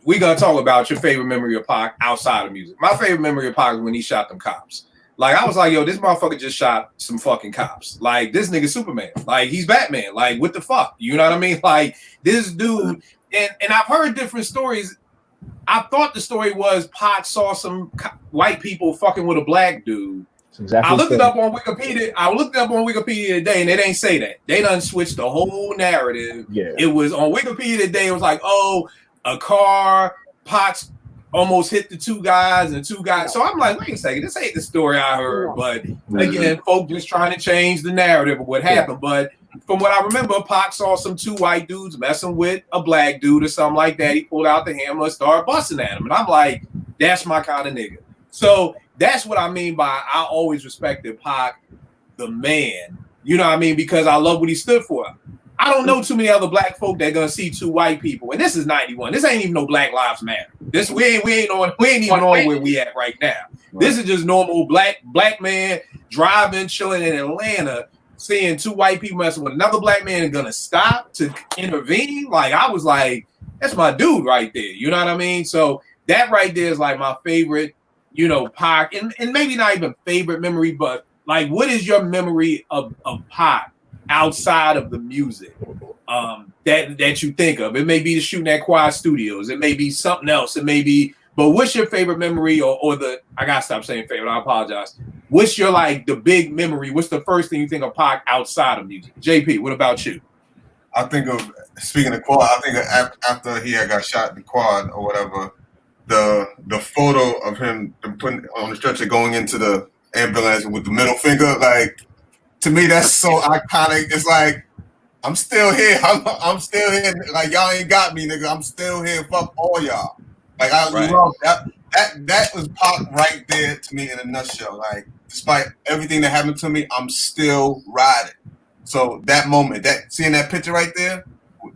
we gonna talk about your favorite memory of Pac outside of music. My favorite memory of Pac was when he shot them cops. Like, I was like, yo, this motherfucker just shot some fucking cops. Like, this nigga Superman. Like, he's Batman. Like, what the fuck? You know what I mean? Like, this dude, and I've heard different stories. I thought the story was Pac saw some white people fucking with a black dude. Exactly. I looked it up on Wikipedia today, and they didn't say that. They done switched the whole narrative. Yeah. It was on Wikipedia today. It was like, oh, a car, Pac's almost hit the two guys. So I'm like, wait a second, this ain't the story I heard. But again, folk just trying to change the narrative of what happened. But from what I remember, Pac saw some two white dudes messing with a black dude or something like that. He pulled out the hammer and started busting at him. And I'm like, that's my kind of nigga. So that's what I mean by I always respected Pac, the man. You know what I mean? Because I love what he stood for. I don't know too many other black folk that gonna see two white people, and this is 91. This ain't even no Black Lives Matter. This we ain't even on where we at right now. Right. This is just normal black man driving, chilling in Atlanta, seeing two white people messing with another black man and gonna stop to intervene. Like, I was like, that's my dude right there. You know what I mean? So that right there is like my favorite, you know, Pac, and maybe not even favorite memory, but like, what is your memory of Pac outside of the music that you think of? It may be the shooting at Quad Studios, it may be something else, it may be, but what's your favorite memory or the, I gotta stop saying favorite, I apologize. What's your, like, the big memory? What's the first thing you think of Pac outside of music? JP, what about you? I think of, speaking of Quad, I think of after he had got shot in the Quad or whatever, the photo of him putting on the stretcher going into the ambulance with the middle finger, like, to me, that's so iconic. It's like, I'm still here. I'm still here. Like, y'all ain't got me, nigga. I'm still here. Fuck all y'all. Like, I love that. That was Pac right there to me in a nutshell. Like, despite everything that happened to me, I'm still riding. So that moment, seeing that picture right there,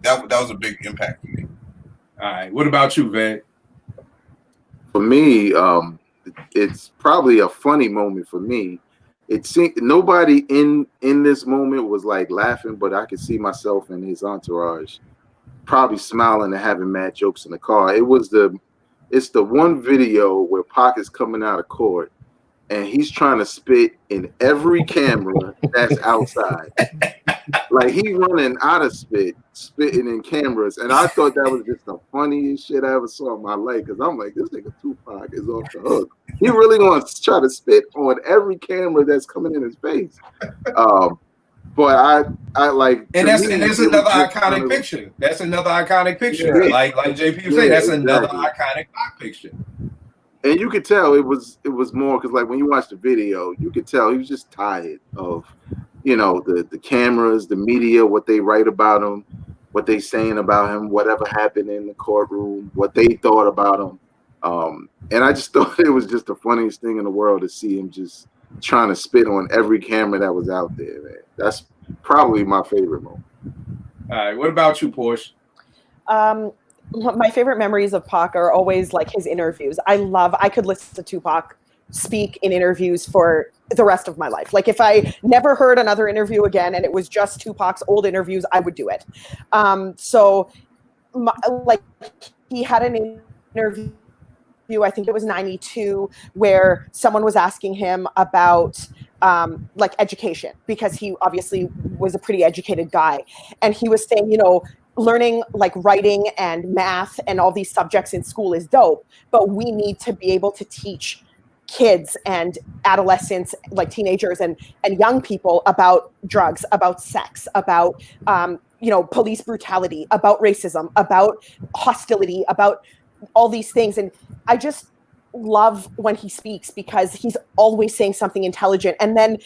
that was a big impact for me. All right. What about you, Van? For me, it's probably a funny moment for me. It seemed nobody in this moment was like laughing, but I could see myself and his entourage probably smiling and having mad jokes in the car. It's the one video where Pac is coming out of court and he's trying to spit in every camera that's outside. Like, he running out of spitting in cameras. And I thought that was just the funniest shit I ever saw in my life. Because I'm like, this nigga Tupac is off the hook. He really going to try to spit on every camera that's coming in his face. But I like, and that's another iconic picture. That's another iconic picture. Yeah. Like JP was saying, that's another iconic Pac picture. And you could tell it was more because, like, when you watch the video, you could tell he was just tired of, you know, the cameras, the media, what they write about him, what they saying about him, whatever happened in the courtroom, what they thought about him. And I just thought it was just the funniest thing in the world to see him just trying to spit on every camera that was out there, man. That's probably my favorite moment. All right, what about you, Porsche? My favorite memories of Pac are always like his interviews. I could listen to Tupac speak in interviews for the rest of my life. Like if I never heard another interview again and it was just Tupac's old interviews, I would do it. Like he had an interview, I think it was 92, where someone was asking him about like education, because he obviously was a pretty educated guy. And he was saying, you know, learning like writing and math and all these subjects in school is dope, but we need to be able to teach kids and adolescents, like teenagers and young people, about drugs, about sex, about you know, police brutality, about racism, about hostility, about all these things. And I just love when he speaks, because he's always saying something intelligent. And then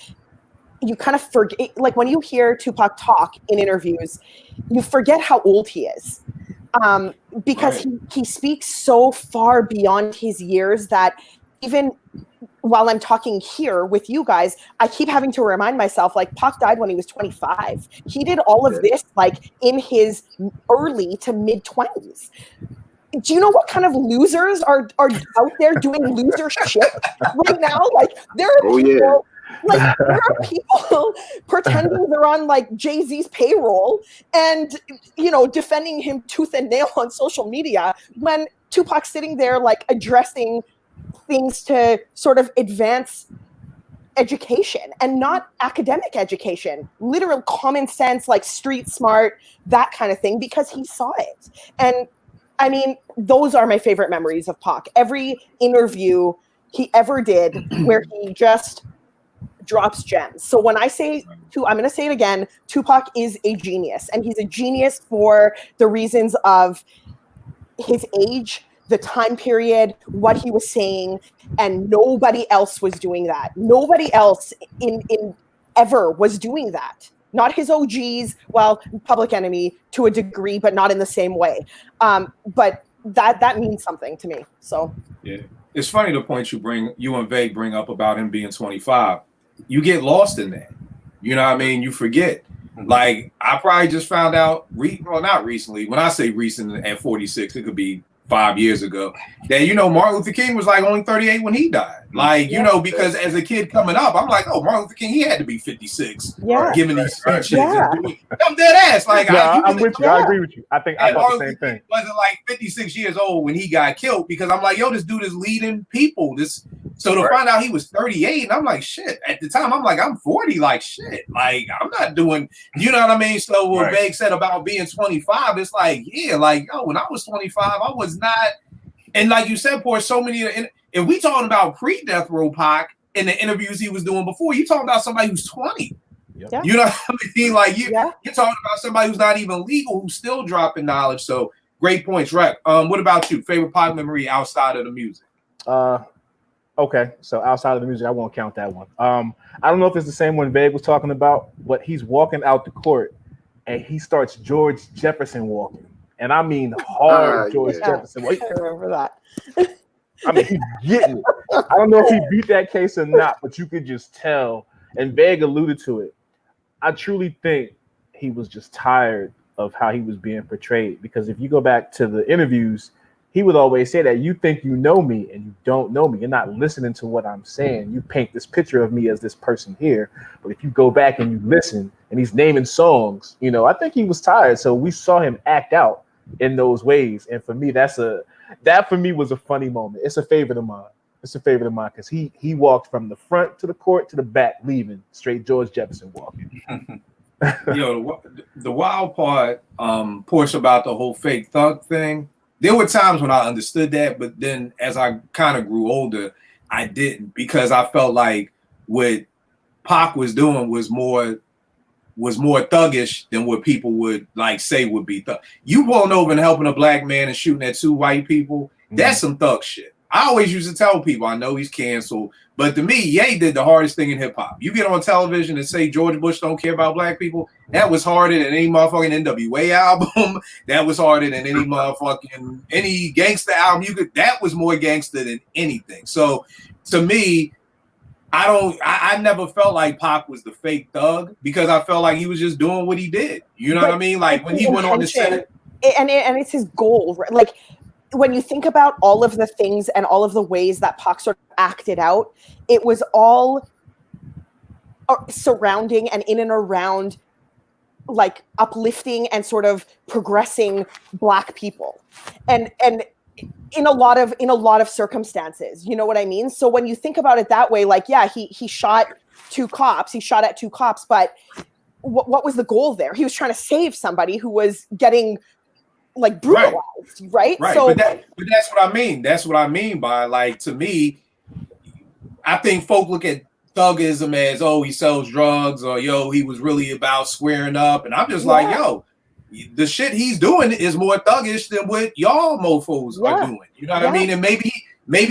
you kind of forget, like when you hear Tupac talk in interviews, you forget how old he is, because he speaks so far beyond his years that even while I'm talking here with you guys, I keep having to remind myself, like, Pac died when he was 25. He did all of this like in his early to mid 20s. Do you know what kind of losers are out there doing loser shit right now? Like there are people pretending they're on like Jay-Z's payroll and, you know, defending him tooth and nail on social media, when Tupac's sitting there like addressing things to sort of advance education, and not academic education, literal common sense, like street smart, that kind of thing, because he saw it. And I mean, those are my favorite memories of Pac. Every interview he ever did where he just drops gems. So when I say, I'm going to say it again, Tupac is a genius, and he's a genius for the reasons of his age, the time period, what he was saying, and nobody else was doing that. Nobody else in ever was doing that. Not his OGs, well, Public Enemy to a degree, but not in the same way. But that means something to me. So yeah, it's funny the point you and Vague bring up about him being 25. You get lost in that. You know what I mean? You forget. Like I probably just found out, well, not recently. When I say recent, at 46, it could be 5 years ago, that, you know, Martin Luther King was like only 38 when he died. Like, you know, because as a kid coming up, I'm like, oh, Martin Luther King, he had to be 56, giving these speeches. I'm dead ass. Like, I'm with you. I agree with you. I thought the same thing. Wasn't like 56 years old when he got killed, because I'm like, yo, this dude is leading people. So to find out he was 38, and I'm like, shit. At the time, I'm like, I'm 40. Like, shit. Like, I'm not doing, you know what I mean? So what Meg said about being 25, it's like, yeah, like, yo, when I was 25, I was not. And like you said, Poor, so many. If we talking about pre-death row Pac in the interviews he was doing before, you talking about somebody who's 20. Yep. You know what I mean? Like you're talking about somebody who's not even legal, who's still dropping knowledge. So great points, Rec. What about you? Favorite Pac memory outside of the music? Okay, so outside of the music, I won't count that one. I don't know if it's the same one Vague was talking about, but he's walking out the court and he starts George Jefferson walking. And I mean hard George Jefferson. I remember that. I mean, he's getting it. I don't know if he beat that case or not, but you could just tell. And Vague alluded to it. I truly think he was just tired of how he was being portrayed. Because if you go back to the interviews, he would always say that you think you know me and you don't know me. You're not listening to what I'm saying. You paint this picture of me as this person here. But if you go back and you listen, and he's naming songs, you know, I think he was tired. So we saw him act out in those ways. And for me, that for me was a funny moment. It's a favorite of mine. Because he walked from the front to the court to the back, leaving straight George Jefferson walking. Yo, the wild part, Porsche, about the whole fake thug thing. There were times when I understood that, but then as I kind of grew older, I didn't, because I felt like what Pac was doing was more thuggish than what people would like say would be thug. You pulling over and helping a black man and shooting at two white people, that's some thug shit. I always used to tell people, I know he's canceled, but to me, Ye did the hardest thing in hip hop. You get on television and say George Bush don't care about black people, that was harder than any motherfucking NWA album. That was harder than any gangster album. That was more gangster than anything. So to me, I never felt like Pac was the fake thug, because I felt like he was just doing what he did. You know what I mean? Like when he went on the set. And it's his goal, right? Like when you think about all of the things and all of the ways that Pac sort of acted out, it was all surrounding and in and around like uplifting and sort of progressing Black people, and in a lot of circumstances, you know what I mean? So when you think about it that way, like, yeah, he shot at two cops, but what was the goal there? He was trying to save somebody who was getting like brutalized, right? So, but that's what I mean. That's what I mean by, like, to me, I think folk look at thuggism as, oh, he sells drugs, or yo, he was really about squaring up, and I'm just like, yo, the shit he's doing is more thuggish than what y'all mofos are doing. You know what I mean? And maybe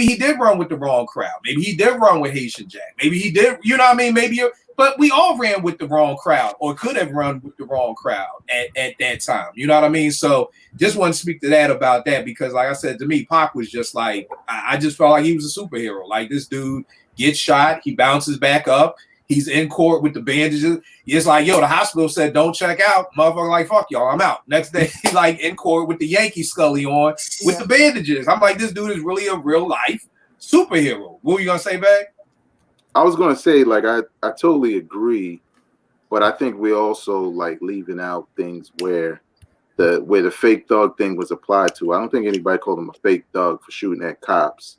he did run with the wrong crowd. Maybe he did run with Haitian Jack. Maybe he did, you know what I mean? But we all ran with the wrong crowd, or could have run with the wrong crowd at that time. You know what I mean? So just want to speak to that about that, because like I said, to me, Pac was just like, I just felt like he was a superhero. Like, this dude gets shot, he bounces back up, he's in court with the bandages. It's like, yo, the hospital said don't check out. Motherfucker like, fuck y'all, I'm out. Next day, he's like in court with the Yankee Scully on with the bandages. I'm like, this dude is really a real life superhero. What were you gonna say, Bag? I was gonna say, like, I totally agree, but I think we're also like leaving out things where the fake thug thing was applied to. I don't think anybody called him a fake thug for shooting at cops.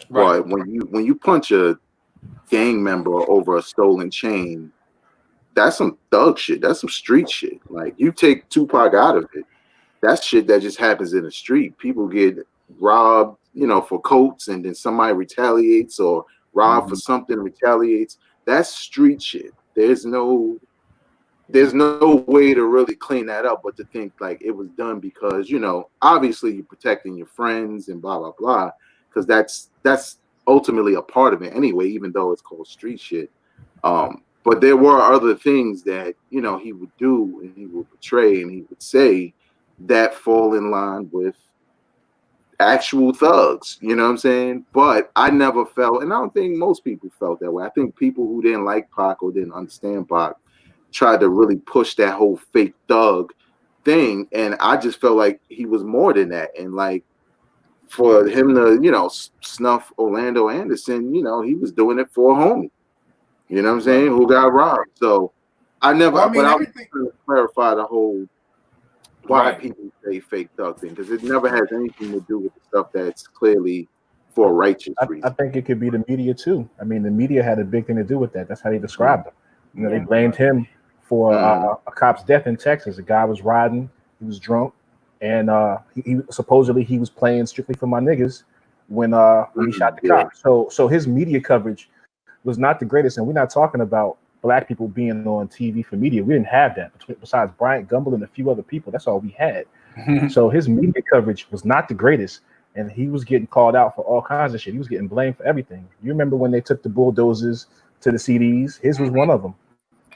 Right. But when you punch a gang member over a stolen chain, that's some thug shit. That's some street shit. Like, you take Tupac out of it, that's shit that just happens in the street. People get robbed, you know, for coats, and then somebody retaliates, or robbed for something, retaliates. That's street shit. There's no way to really clean that up, but to think like it was done because, you know, obviously you're protecting your friends and blah blah blah, because that's ultimately a part of it anyway, even though it's called street shit. But there were other things that, you know, he would do and he would portray and he would say that fall in line with actual thugs, you know what I'm saying? But I never felt, and I don't think most people felt that way. I think people who didn't like Pac or didn't understand Pac tried to really push that whole fake thug thing, and I just felt like he was more than that. And like, for him to, you know, snuff Orlando Anderson, you know, he was doing it for a homie, you know what I'm saying, who got robbed. So I never, but I was trying to clarify the whole why people say fake thug thing, because it never has anything to do with the stuff that's clearly for righteous reasons. I think it could be the media too. I mean, the media had a big thing to do with that. That's how they described him. You know, they blamed him for a cop's death in Texas. A guy was riding, he was drunk, and he supposedly he was playing Strictly for My Niggas when he shot the cop. So his media coverage was not the greatest, and we're not talking about Black people being on TV for media. We didn't have that besides Bryant Gumbel and a few other people. That's all we had. So his media coverage was not the greatest, and he was getting called out for all kinds of shit. He was getting blamed for everything. You remember when they took the bulldozers to the CDs? His was one of them.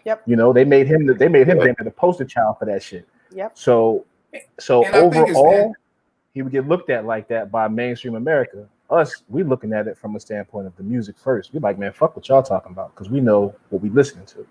Yep. You know, they made him the poster child for that shit. Yep. So overall, he would get looked at like that by mainstream America. Us, we looking at it from a standpoint of the music first. We're like, man, fuck what y'all talking about, because we know what we listening to.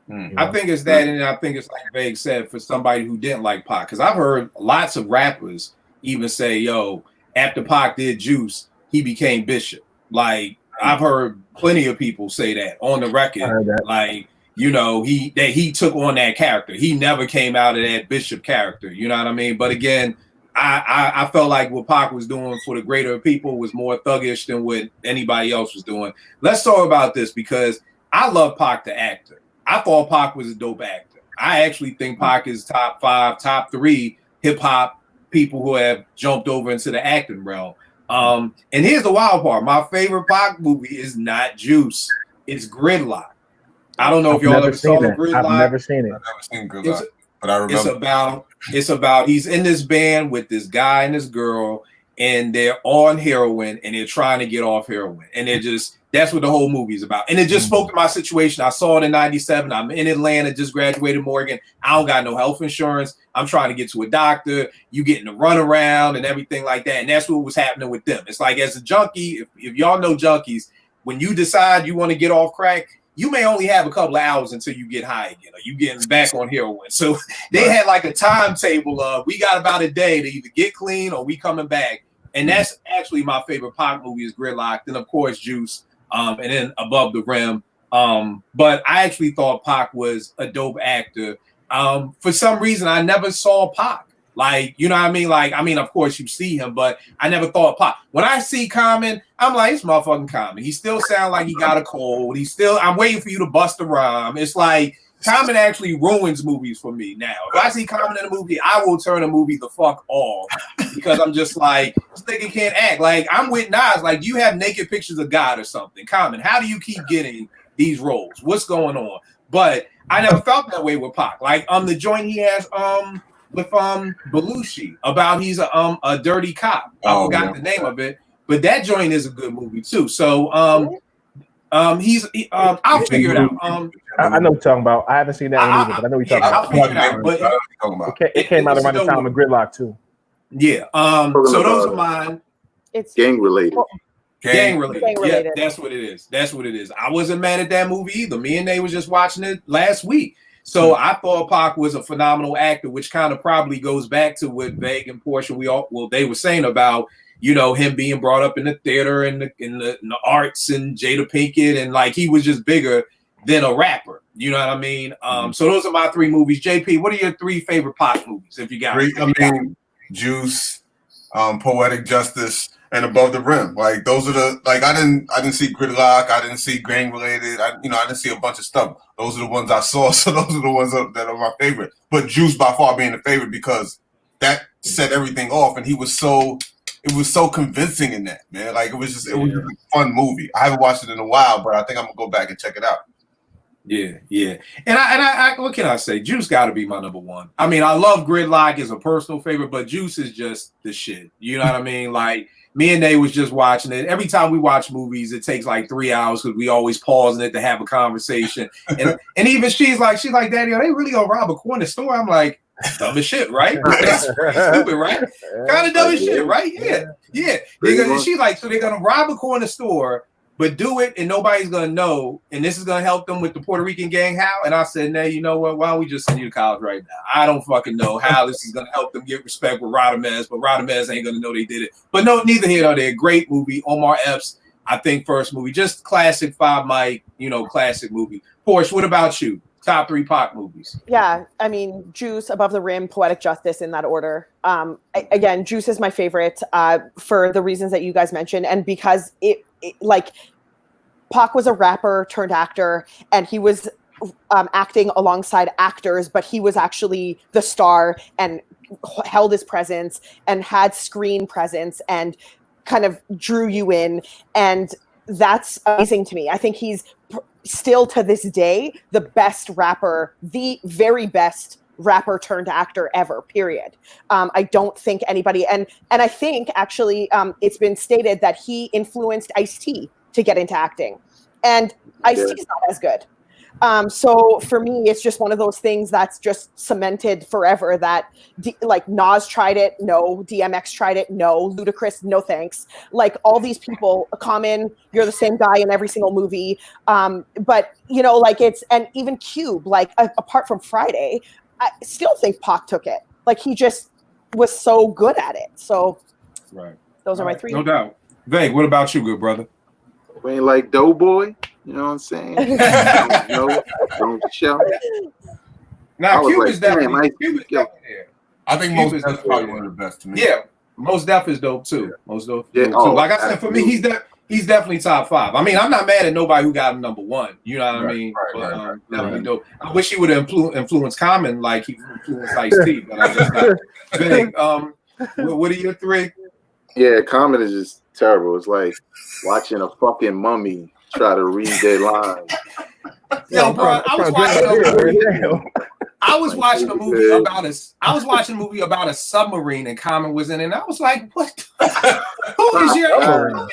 You know? I think it's that, and I think it's like Vague said, for somebody who didn't like Pac, because I've heard lots of rappers even say, yo, after Pac did Juice, he became Bishop. Like, I've heard plenty of people say that on the record. Like, you know, he took on that character. He never came out of that Bishop character. You know what I mean? But again, I felt like what Pac was doing for the greater people was more thuggish than what anybody else was doing. Let's talk about this, because I love Pac the actor. I thought Pac was a dope actor. I actually think Pac is top 5, top 3 hip hop people who have jumped over into the acting realm. And here's the wild part. My favorite Pac movie is not Juice. It's Gridlock. I don't know if y'all ever saw Gridlock. I've never seen it. I've never seen Gridlock. But I remember. It's about he's in this band with this guy and this girl, and they're on heroin, and they're trying to get off heroin, and that's what the whole movie is about. And it just spoke to my situation. I saw it in '97. I'm in Atlanta, just graduated Morgan. I don't got no health insurance. I'm trying to get to a doctor. You getting to run around and everything like that, and that's what was happening with them. It's like, as a junkie, if y'all know junkies, when you decide you want to get off crack, you may only have a couple of hours until you get high again, or you getting back on heroin. So they had like a timetable of, we got about a day to either get clean or we coming back. And that's actually my favorite Pac movie is Gridlock. Then of course Juice, and then Above the Rim. But I actually thought Pac was a dope actor. For some reason, I never saw Pac. Like, you know what I mean? Like, I mean, of course you see him, but I never thought Pac. When I see Common, I'm like, it's motherfucking Common. He still sound like he got a cold. I'm waiting for you to bust a rhyme. It's like Common actually ruins movies for me now. If I see Common in a movie, I will turn a movie the fuck off because I'm just like, this nigga can't act. Like, I'm with Nas. Like, you have naked pictures of God or something. Common, how do you keep getting these roles? What's going on? But I never felt that way with Pac. Like, the joint he has with Belushi about he's a dirty cop. I forgot the name of it, but that joint is a good movie too. So I'll figure it out. I know what you're talking about. I haven't seen that one either, but I know what you're talking about. I'll figure it out. But it came out around the time of Gridlock too. Yeah. So those are mine. It's gang related. Gang related. Yeah, that's what it is. That's what it is. I wasn't mad at that movie either. Me and Nate was just watching it last week. So I thought Pac was a phenomenal actor, which kind of probably goes back to what Veg and Portia they were saying about, you know, him being brought up in the theater and in the arts and Jada Pinkett, and like he was just bigger than a rapper. You know what I mean? So those are my 3 movies. JP, what are your 3 favorite Pac movies? If you got Juice, Poetic Justice, and Above the Rim. Like those are the I didn't see Gridlock, I didn't see Gang Related, I didn't see a bunch of stuff. Those are the ones I saw, so those are the ones that are my favorite. But Juice by far being the favorite because that set everything off, and it was so convincing in that, man. Like it was just a fun movie. I haven't watched it in a while, but I think I'm gonna go back and check it out. Yeah. And I what can I say? Juice got to be my number 1. I mean, I love Gridlock as a personal favorite, but Juice is just the shit. You know what I mean? Like me and Nate was just watching it. Every time we watch movies, it takes like 3 hours because we always pausing it to have a conversation. And even she's like, Daddy, are they really gonna rob a corner store? I'm like, dumb as shit, right? That's pretty stupid, right? Kind of dumb as shit, right? Yeah. She's like, so they're gonna rob a corner store, but do it and nobody's gonna know, and this is gonna help them with the Puerto Rican gang. How? And I said, nah, you know what? Why don't we just send you to college right now? I don't fucking know how this is gonna help them get respect with Radamez, but Radamez ain't gonna know they did it. But no, neither here nor there. Great movie. Omar Epps, I think first movie, just classic 5 mic, classic movie. Porsche, what about you? Top 3 Pac movies. Yeah, I mean, Juice, Above the Rim, Poetic Justice in that order. Again, Juice is my favorite for the reasons that you guys mentioned, and because it Pac was a rapper turned actor, and he was acting alongside actors, but he was actually the star and held his presence and had screen presence and kind of drew you in, and that's amazing to me. I think he's still to this day the best rapper, the very best rapper turned actor ever, period. I don't think anybody, and I think actually it's been stated that he influenced Ice-T to get into acting, and Ice-T is not as good. So for me, it's just one of those things that's just cemented forever that like Nas tried it, no. DMX tried it, no. Ludacris, no thanks. Like all these people, Common, you're the same guy in every single movie. But and even Cube, like apart from Friday, I still think Pac took it. Like he just was so good at it. So right. Those are my 3. No doubt. Veg, what about you, good brother? We ain't like Doughboy, you know what I'm saying? don't show. Now, Cube is definitely there. I think Mos Def is probably one of the best to me. Yeah, Mos Def is dope too. Mos Def. Yeah. Like I said, for me, he's definitely top 5. I mean, I'm not mad at nobody who got him number 1. You know what I mean? Right. Definitely dope. I wish he would have influenced Common like he influenced Ice-T, but I guess not. Big. What are your 3? Yeah, Common is just terrible. It's like watching a fucking mummy try to read their lines. Yo, bro, I was watching a movie about a submarine, and Common was in it, and I was like, what? Who is your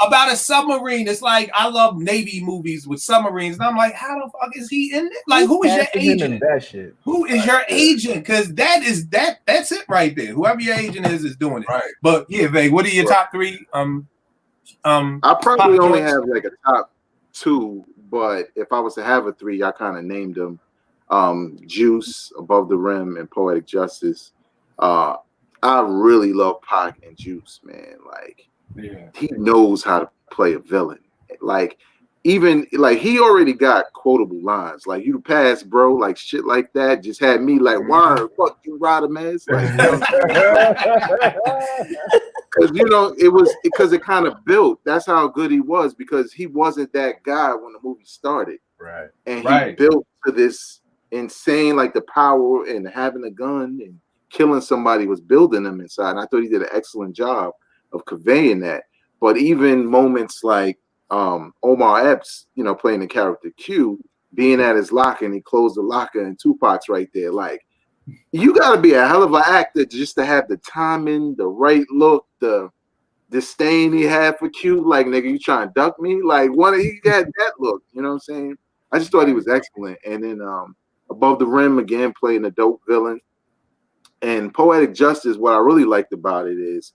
about a submarine? It's like, I love Navy movies with submarines, and I'm like, how the fuck is he in it? Like, who is your agent? Who is your agent? Because that's it right there. Whoever your agent is doing it. Right. But yeah, Vay, what are your top 3? I probably only have like a top 2, but if I was to have a 3, I kind of named them Juice, Above the Rim, and Poetic Justice. I really love Pac and Juice, man. Like, he knows how to play a villain. Like, even like he already got quotable lines. Like, you pass, bro, like shit like that just had me like, word, fuck you, Radames. Like, because it was because it kind of built. That's how good he was, because he wasn't that guy when the movie started. Right. And he built to this insane, like the power and having a gun and killing somebody was building him inside. And I thought he did an excellent job of conveying that. But even moments like Omar Epps, playing the character Q, being at his locker and he closed the locker and Tupac's right there. Like, you got to be a hell of an actor just to have the timing, the right look, the disdain he had for Q. Like, nigga, you trying to duck me? Like, he had that look. You know what I'm saying? I just thought he was excellent. And then Above the Rim, again, playing a dope villain. And Poetic Justice, what I really liked about it is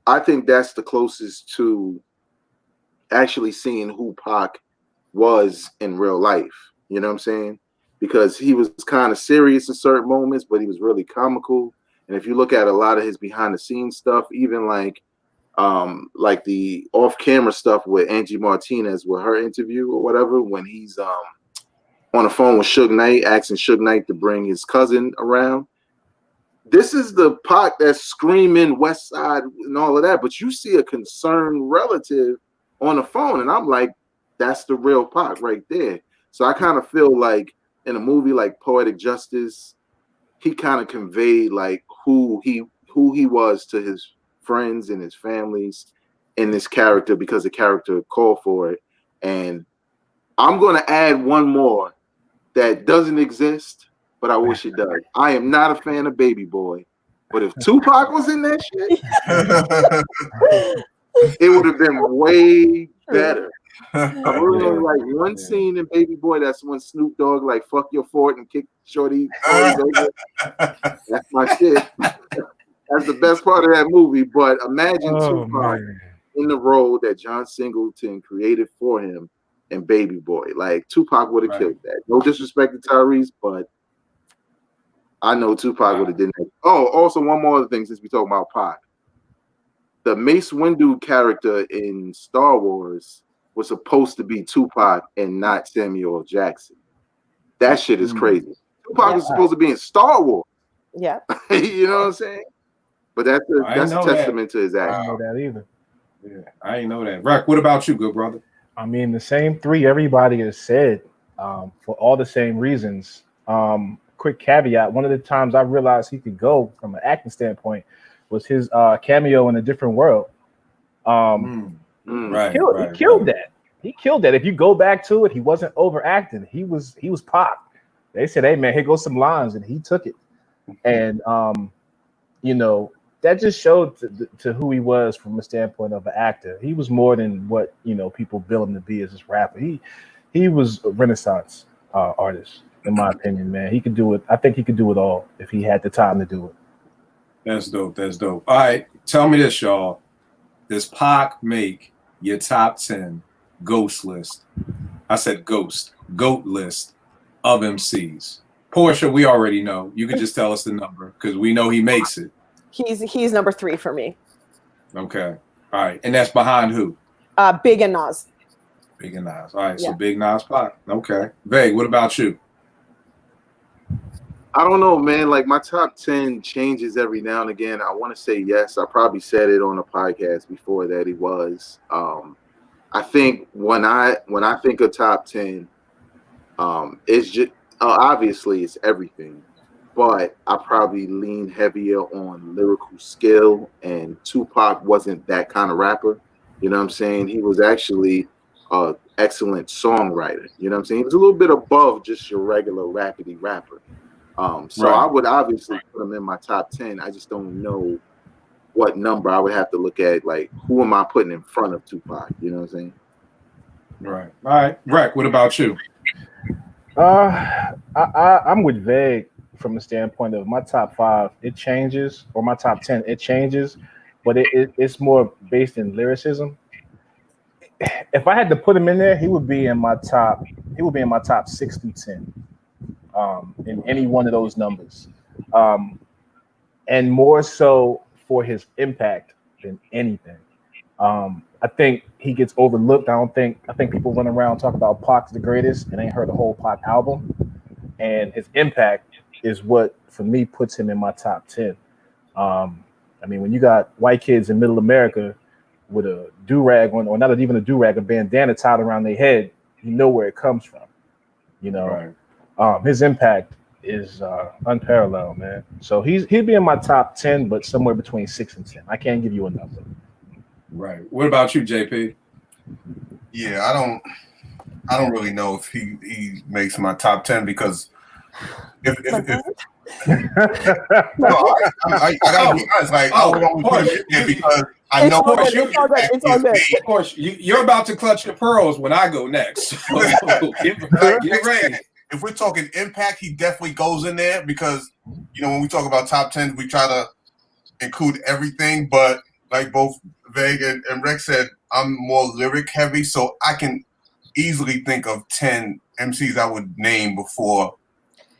I think that's the closest to actually seeing who Pac was in real life. You know what I'm saying? Because he was kind of serious in certain moments, but he was really comical. And if you look at a lot of his behind the scenes stuff, even like the off-camera stuff with Angie Martinez with her interview or whatever, when he's on the phone with Suge Knight, asking Suge Knight to bring his cousin around. This is the Pac that's screaming West Side and all of that, but you see a concerned relative on the phone, and I'm like, that's the real Pac right there. So I kind of feel like in a movie like Poetic Justice, he kind of conveyed like who he was to his friends and his families in this character, because the character called for it. And I'm going to add one more that doesn't exist, but I wish it does. I am not a fan of Baby Boy, but if Tupac was in that shit, it would have been way better. I really like one scene in Baby Boy. That's when Snoop Dogg like fuck your fort and kick Shorty. That's my shit. That's the best part of that movie. But imagine Tupac in the role that John Singleton created for him in Baby Boy. Like, Tupac would have killed that. No disrespect to Tyrese, but I know Tupac would have done that. Oh, also one more other thing since we talk about Pac. The Mace Windu character in Star Wars was supposed to be Tupac and not Samuel L. Jackson. That shit is crazy. Tupac was supposed to be in Star Wars. Yeah. You know what I'm saying? But that's a testament to his action. I didn't know that either. Yeah, I ain't know that. Rack, what about you, good brother? I mean, the same three everybody has said, for all the same reasons. Quick caveat: one of the times I realized he could go from an acting standpoint was his cameo in A Different World. He killed that. He killed that. If you go back to it, he wasn't overacting. He was Pac. They said, "Hey man, here goes some lines," and he took it. And that just showed to who he was from a standpoint of an actor. He was more than what people bill him to be as this rapper. He was a Renaissance artist, in my opinion. Man, he could do it. I think he could do it all if he had the time to do it. That's dope. That's dope. All right, tell me this, y'all. Does Pac make your top 10 ghost list? I said goat list of MCs. Portia, we already know. You can just tell us the number because we know he makes it. He's number 3 for me. Okay. All right. And that's behind who? Big and Nas. Big and Nas. All right. Yeah. So Big Nas, Pac. Okay. Vague, what about you? I don't know, man. Like, my top 10 changes every now and again. I want to say yes. I probably said it on a podcast before that he was. I think when I think of top 10, it's just obviously it's everything, but I probably lean heavier on lyrical skill, and Tupac wasn't that kind of rapper. You know what I'm saying? He was actually an excellent songwriter. You know what I'm saying? He was a little bit above just your regular rapidy rapper. So I would obviously put him in my top 10. I just don't know what number. I would have to look at, like, who am I putting in front of Tupac? You know what I'm saying? Right. All right. Rec, what about you? I'm with Vague from the standpoint of my top 5. It changes, or my top 10. It changes, but it's more based in lyricism. If I had to put him in there, he would be in my top 6 through 10. In any one of those numbers. and more so for his impact than anything. I think he gets overlooked. I think people run around talk about Pac's the greatest and ain't heard the whole Pac album. And his impact is what, for me, puts him in my top 10. I mean, when you got white kids in middle America with a do-rag on, or not even a do-rag, a bandana tied around their head, you know where it comes from. You know, his impact is unparalleled, man. So he'd be in my top 10, but somewhere between 6 and 10. I can't give you a number. Right. What about you, JP? Yeah, I don't really know if he makes my top 10 because if no, I gotta be honest. Like, I would only put him in there because I know of course, you're about to clutch your pearls when I go next. So get ready. If we're talking impact, he definitely goes in there because, you know, when we talk about top 10, we try to include everything. But like both Veg and Rex said, I'm more lyric heavy, so I can easily think of 10 MCs I would name before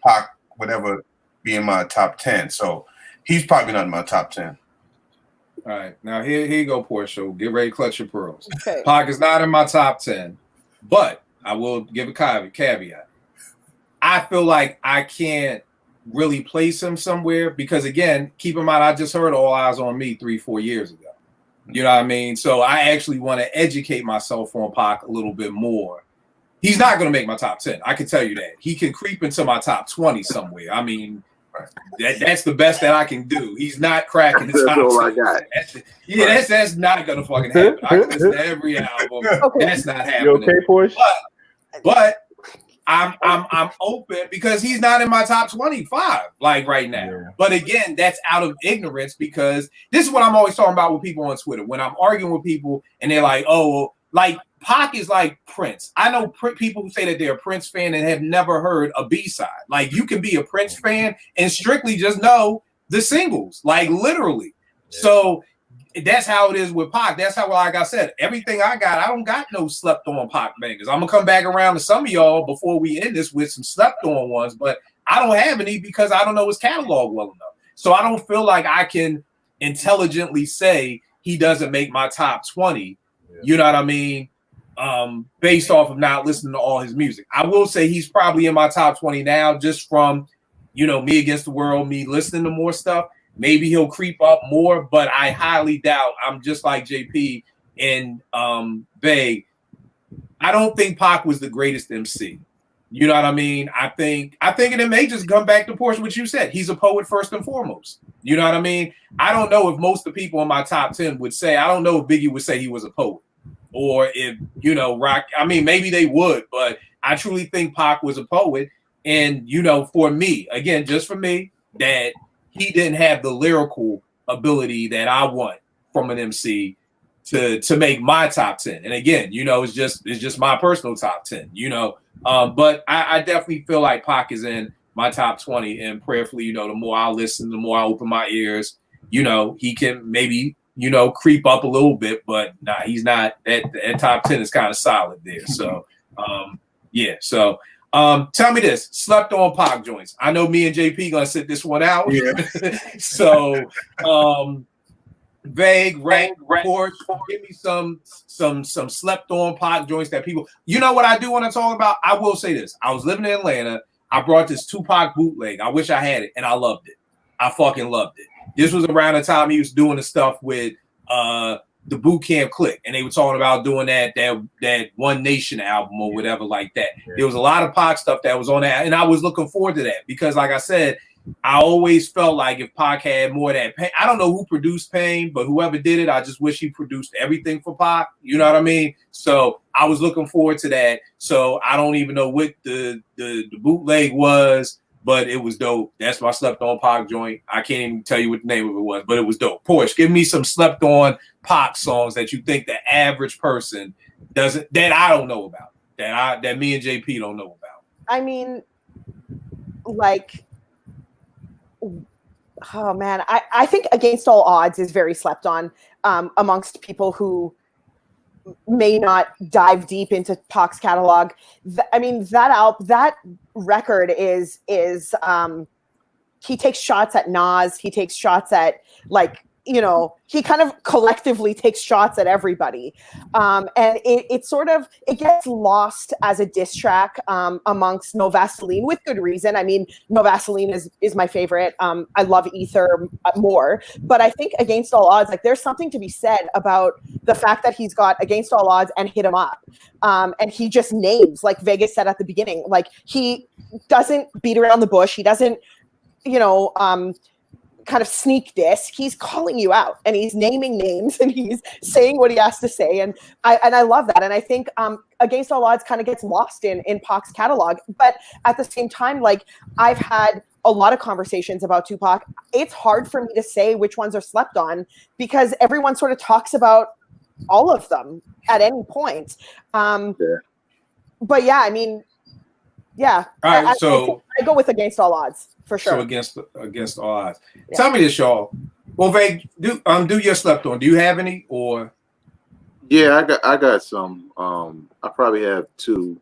Pac would ever be in my top 10. So he's probably not in my top 10. All right. Now here you go, Portia. Get ready to clutch your pearls. Okay. Pac is not in my top 10, but I will give a caveat. I feel like I can't really place him somewhere because, again, keep in mind, I just heard All Eyes on Me 3-4 years ago. You know what I mean? So I actually want to educate myself on Pac a little bit more. He's not going to make my top 10. I can tell you that. He can creep into my top 20 somewhere. I mean, that's the best that I can do. He's not cracking the top 10. I got. That's not going to fucking happen. I can listen to every album. Okay. That's not happening. You okay, Porsche? But I'm open because he's not in my top 25 like right now. Yeah. But again, that's out of ignorance because this is what I'm always talking about with people on Twitter. When I'm arguing with people and they're like, oh, like Pac is like Prince. I know people who say that they're a Prince fan and have never heard a B-side. Like you can be a Prince fan and strictly just know the singles, like literally. Yeah. So that's how it is with Pac. That's how, like I said, everything I got, I don't got no slept on Pac bangers. I'm gonna come back around to some of y'all before we end this with some slept on ones, but I don't have any because I don't know his catalog well enough. So I don't feel like I can intelligently say he doesn't make my top 20. Yeah. You know what I mean? Based off of not listening to all his music. I will say he's probably in my top 20 now, just from, you know, Me Against the World, me listening to more stuff. Maybe he'll creep up more, but I highly doubt. I'm just like JP and Veg. I don't think Pac was the greatest MC. You know what I mean? I think it may just come back to Portia, what you said. He's a poet first and foremost. You know what I mean? I don't know if most of the people in my top 10 would say, I don't know if Biggie would say he was a poet. Or if, you know, Rock, I mean, maybe they would, but I truly think Pac was a poet. And, you know, for me, again, just for me, that he didn't have the lyrical ability that I want from an MC to make my top 10. And again, you know, it's just my personal top 10, you know. But I definitely feel like Pac is in my top 20, and prayerfully, you know, the more I listen, the more I open my ears, you know, he can maybe, you know, creep up a little bit, but nah, he's not. That top 10 is kind of solid there. So yeah. So tell me this: slept on Pac joints. I know me and JP gonna sit this one out. Yeah. So Vague, rank, report. Give me some slept on Pac joints that people. You know what I do want to talk about? I will say this: I was living in Atlanta. I brought this Tupac bootleg. I wish I had it, and I loved it. I fucking loved it. This was around the time he was doing the stuff with the Boot Camp Clique, and they were talking about doing that One Nation album or whatever like that. Yeah. There was a lot of Pac stuff that was on that, and I was looking forward to that because, like I said, I always felt like if Pac had more of that Pain, I don't know who produced Pain, but whoever did it, I just wish he produced everything for Pac. You know what I mean? So I was looking forward to that. So I don't even know what the bootleg was, but it was dope. That's my slept on Pac joint. I can't even tell you what the name of it was, but it was dope. Porsche, give me some slept on Pac songs that you think the average person doesn't, that I don't know about, that me and JP don't know about. I mean, like, oh man, I think Against All Odds is very slept on amongst people who may not dive deep into Pac's catalog. I mean, that record is he takes shots at Nas. He takes shots at like, you know, he kind of collectively takes shots at everybody. And it sort of, it gets lost as a diss track amongst No Vaseline with good reason. I mean, No Vaseline is my favorite. I love Ether more, but I think Against All Odds, like there's something to be said about the fact that he's got Against All Odds and Hit 'Em Up. And he just names, like Vegas said at the beginning, like he doesn't beat around the bush. He doesn't, you know, kind of sneak diss. He's calling you out and he's naming names and he's saying what he has to say. And I love that. And I think Against All Odds kind of gets lost in Pac's catalog. But at the same time, like I've had a lot of conversations about Tupac. It's hard for me to say which ones are slept on because everyone sort of talks about all of them at any point. But yeah, I mean, yeah. All right, so I go with Against All Odds. For sure. So against all odds. Yeah. Tell me this, y'all. Well, Veg, do your slept on. Do you have any or? Yeah, I got some. I probably have two.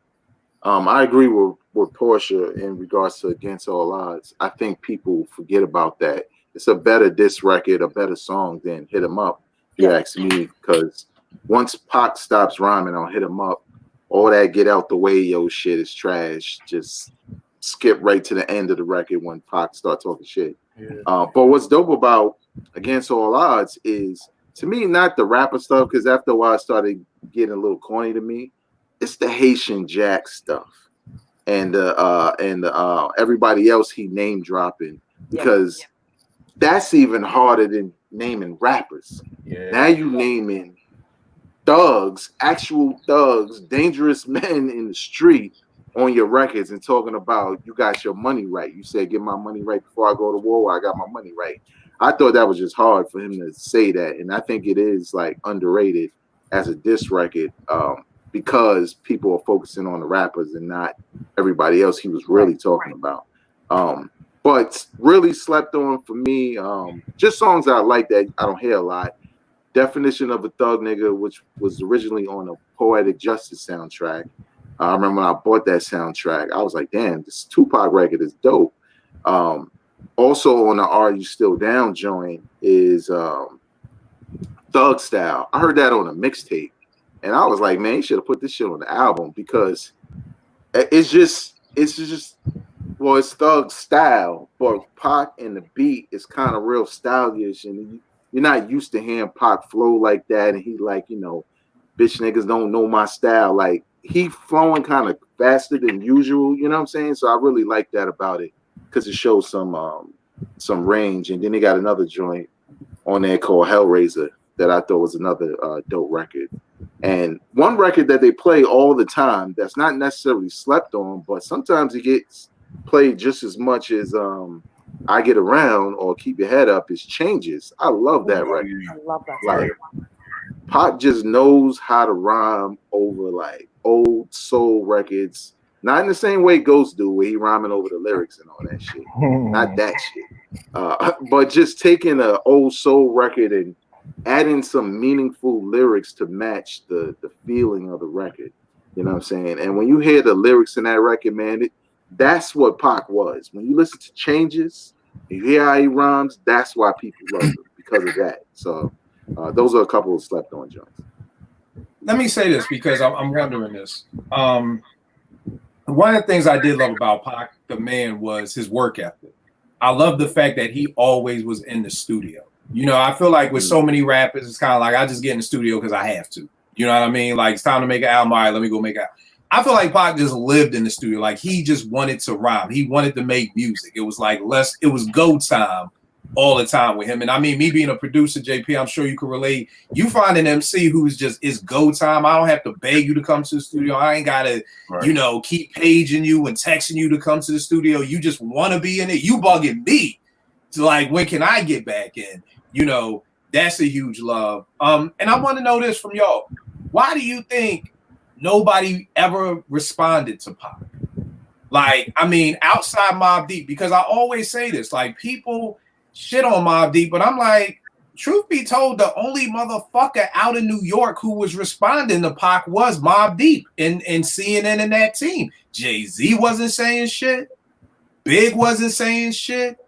I agree with Portia in regards to Against All Odds. I think people forget about that. It's a better diss record, a better song than Hit 'Em Up, if you ask me. Because once Pac stops rhyming on Hit 'Em Up, all that get out the way, yo, shit is trash. Just skip right to the end of the record when Pac starts talking shit. Yeah. But what's dope about Against All Odds is, to me, not the rapper stuff, because after a while it started getting a little corny to me. It's the Haitian Jack stuff and everybody else he name dropping, because that's even harder than naming rappers. Yeah. Now you naming thugs, actual thugs, dangerous men in the street on your records and talking about you got your money right. You said, get my money right before I go to war. I got my money right. I thought that was just hard for him to say that. And I think it is like underrated as a diss record because people are focusing on the rappers and not everybody else he was really talking about. But really slept on for me, just songs I like that I don't hear a lot. Definition of a Thug Nigga, which was originally on a Poetic Justice soundtrack. I remember when I bought that soundtrack, I was like, damn, this Tupac record is dope. Also on the Are You Still Down joint is Thug Style. I heard that on a mixtape. And I was like, man, you should have put this shit on the album because it's just, well, it's Thug Style, but Pac and the beat is kind of real stylish. And you're not used to hearing Pac flow like that. And he like, you know, bitch niggas don't know my style. Like, he flowing kind of faster than usual, you know what I'm saying? So I really like that about it because it shows some range. And then they got another joint on there called Hellraiser that I thought was another dope record. And one record that they play all the time that's not necessarily slept on, but sometimes it gets played just as much as I Get Around or Keep Your Head Up is Changes. I love that record. I love that. Like, Pac just knows how to rhyme over like old soul records, not in the same way Ghost do, where he rhyming over the lyrics and all that shit. Not that shit. But just taking an old soul record and adding some meaningful lyrics to match the feeling of the record. You know what I'm saying? And when you hear the lyrics in that record, man, that's what Pac was. When you listen to Changes, you hear how he rhymes, that's why people love him, because of that. So those are a couple of slept on joints. Let me say this because I'm wondering this. One of the things I did love about Pac, the man, was his work ethic. I love the fact that he always was in the studio. You know, I feel like with so many rappers, it's kind of like I just get in the studio because I have to. You know what I mean? Like, it's time to make an album. All right, let me go make an album. I feel like Pac just lived in the studio. Like, he just wanted to rhyme. He wanted to make music. It was like it was go time all the time with him. And I mean, me being a producer, JP, I'm sure you can relate. You find an MC who's just, it's go time. I don't have to beg you to come to the studio. I ain't got to, you know, keep paging you and texting you to come to the studio. You just want to be in it. You bugging me to like, when can I get back in? You know, that's a huge love. And I want to know this from y'all. Why do you think nobody ever responded to Pac? Like, I mean, outside Mobb Deep, because I always say this, like, people shit on Mobb Deep, but I'm like, truth be told, the only motherfucker out in New York who was responding to Pac was Mobb Deep and CNN and that team. Jay-Z wasn't saying shit. Big wasn't saying shit.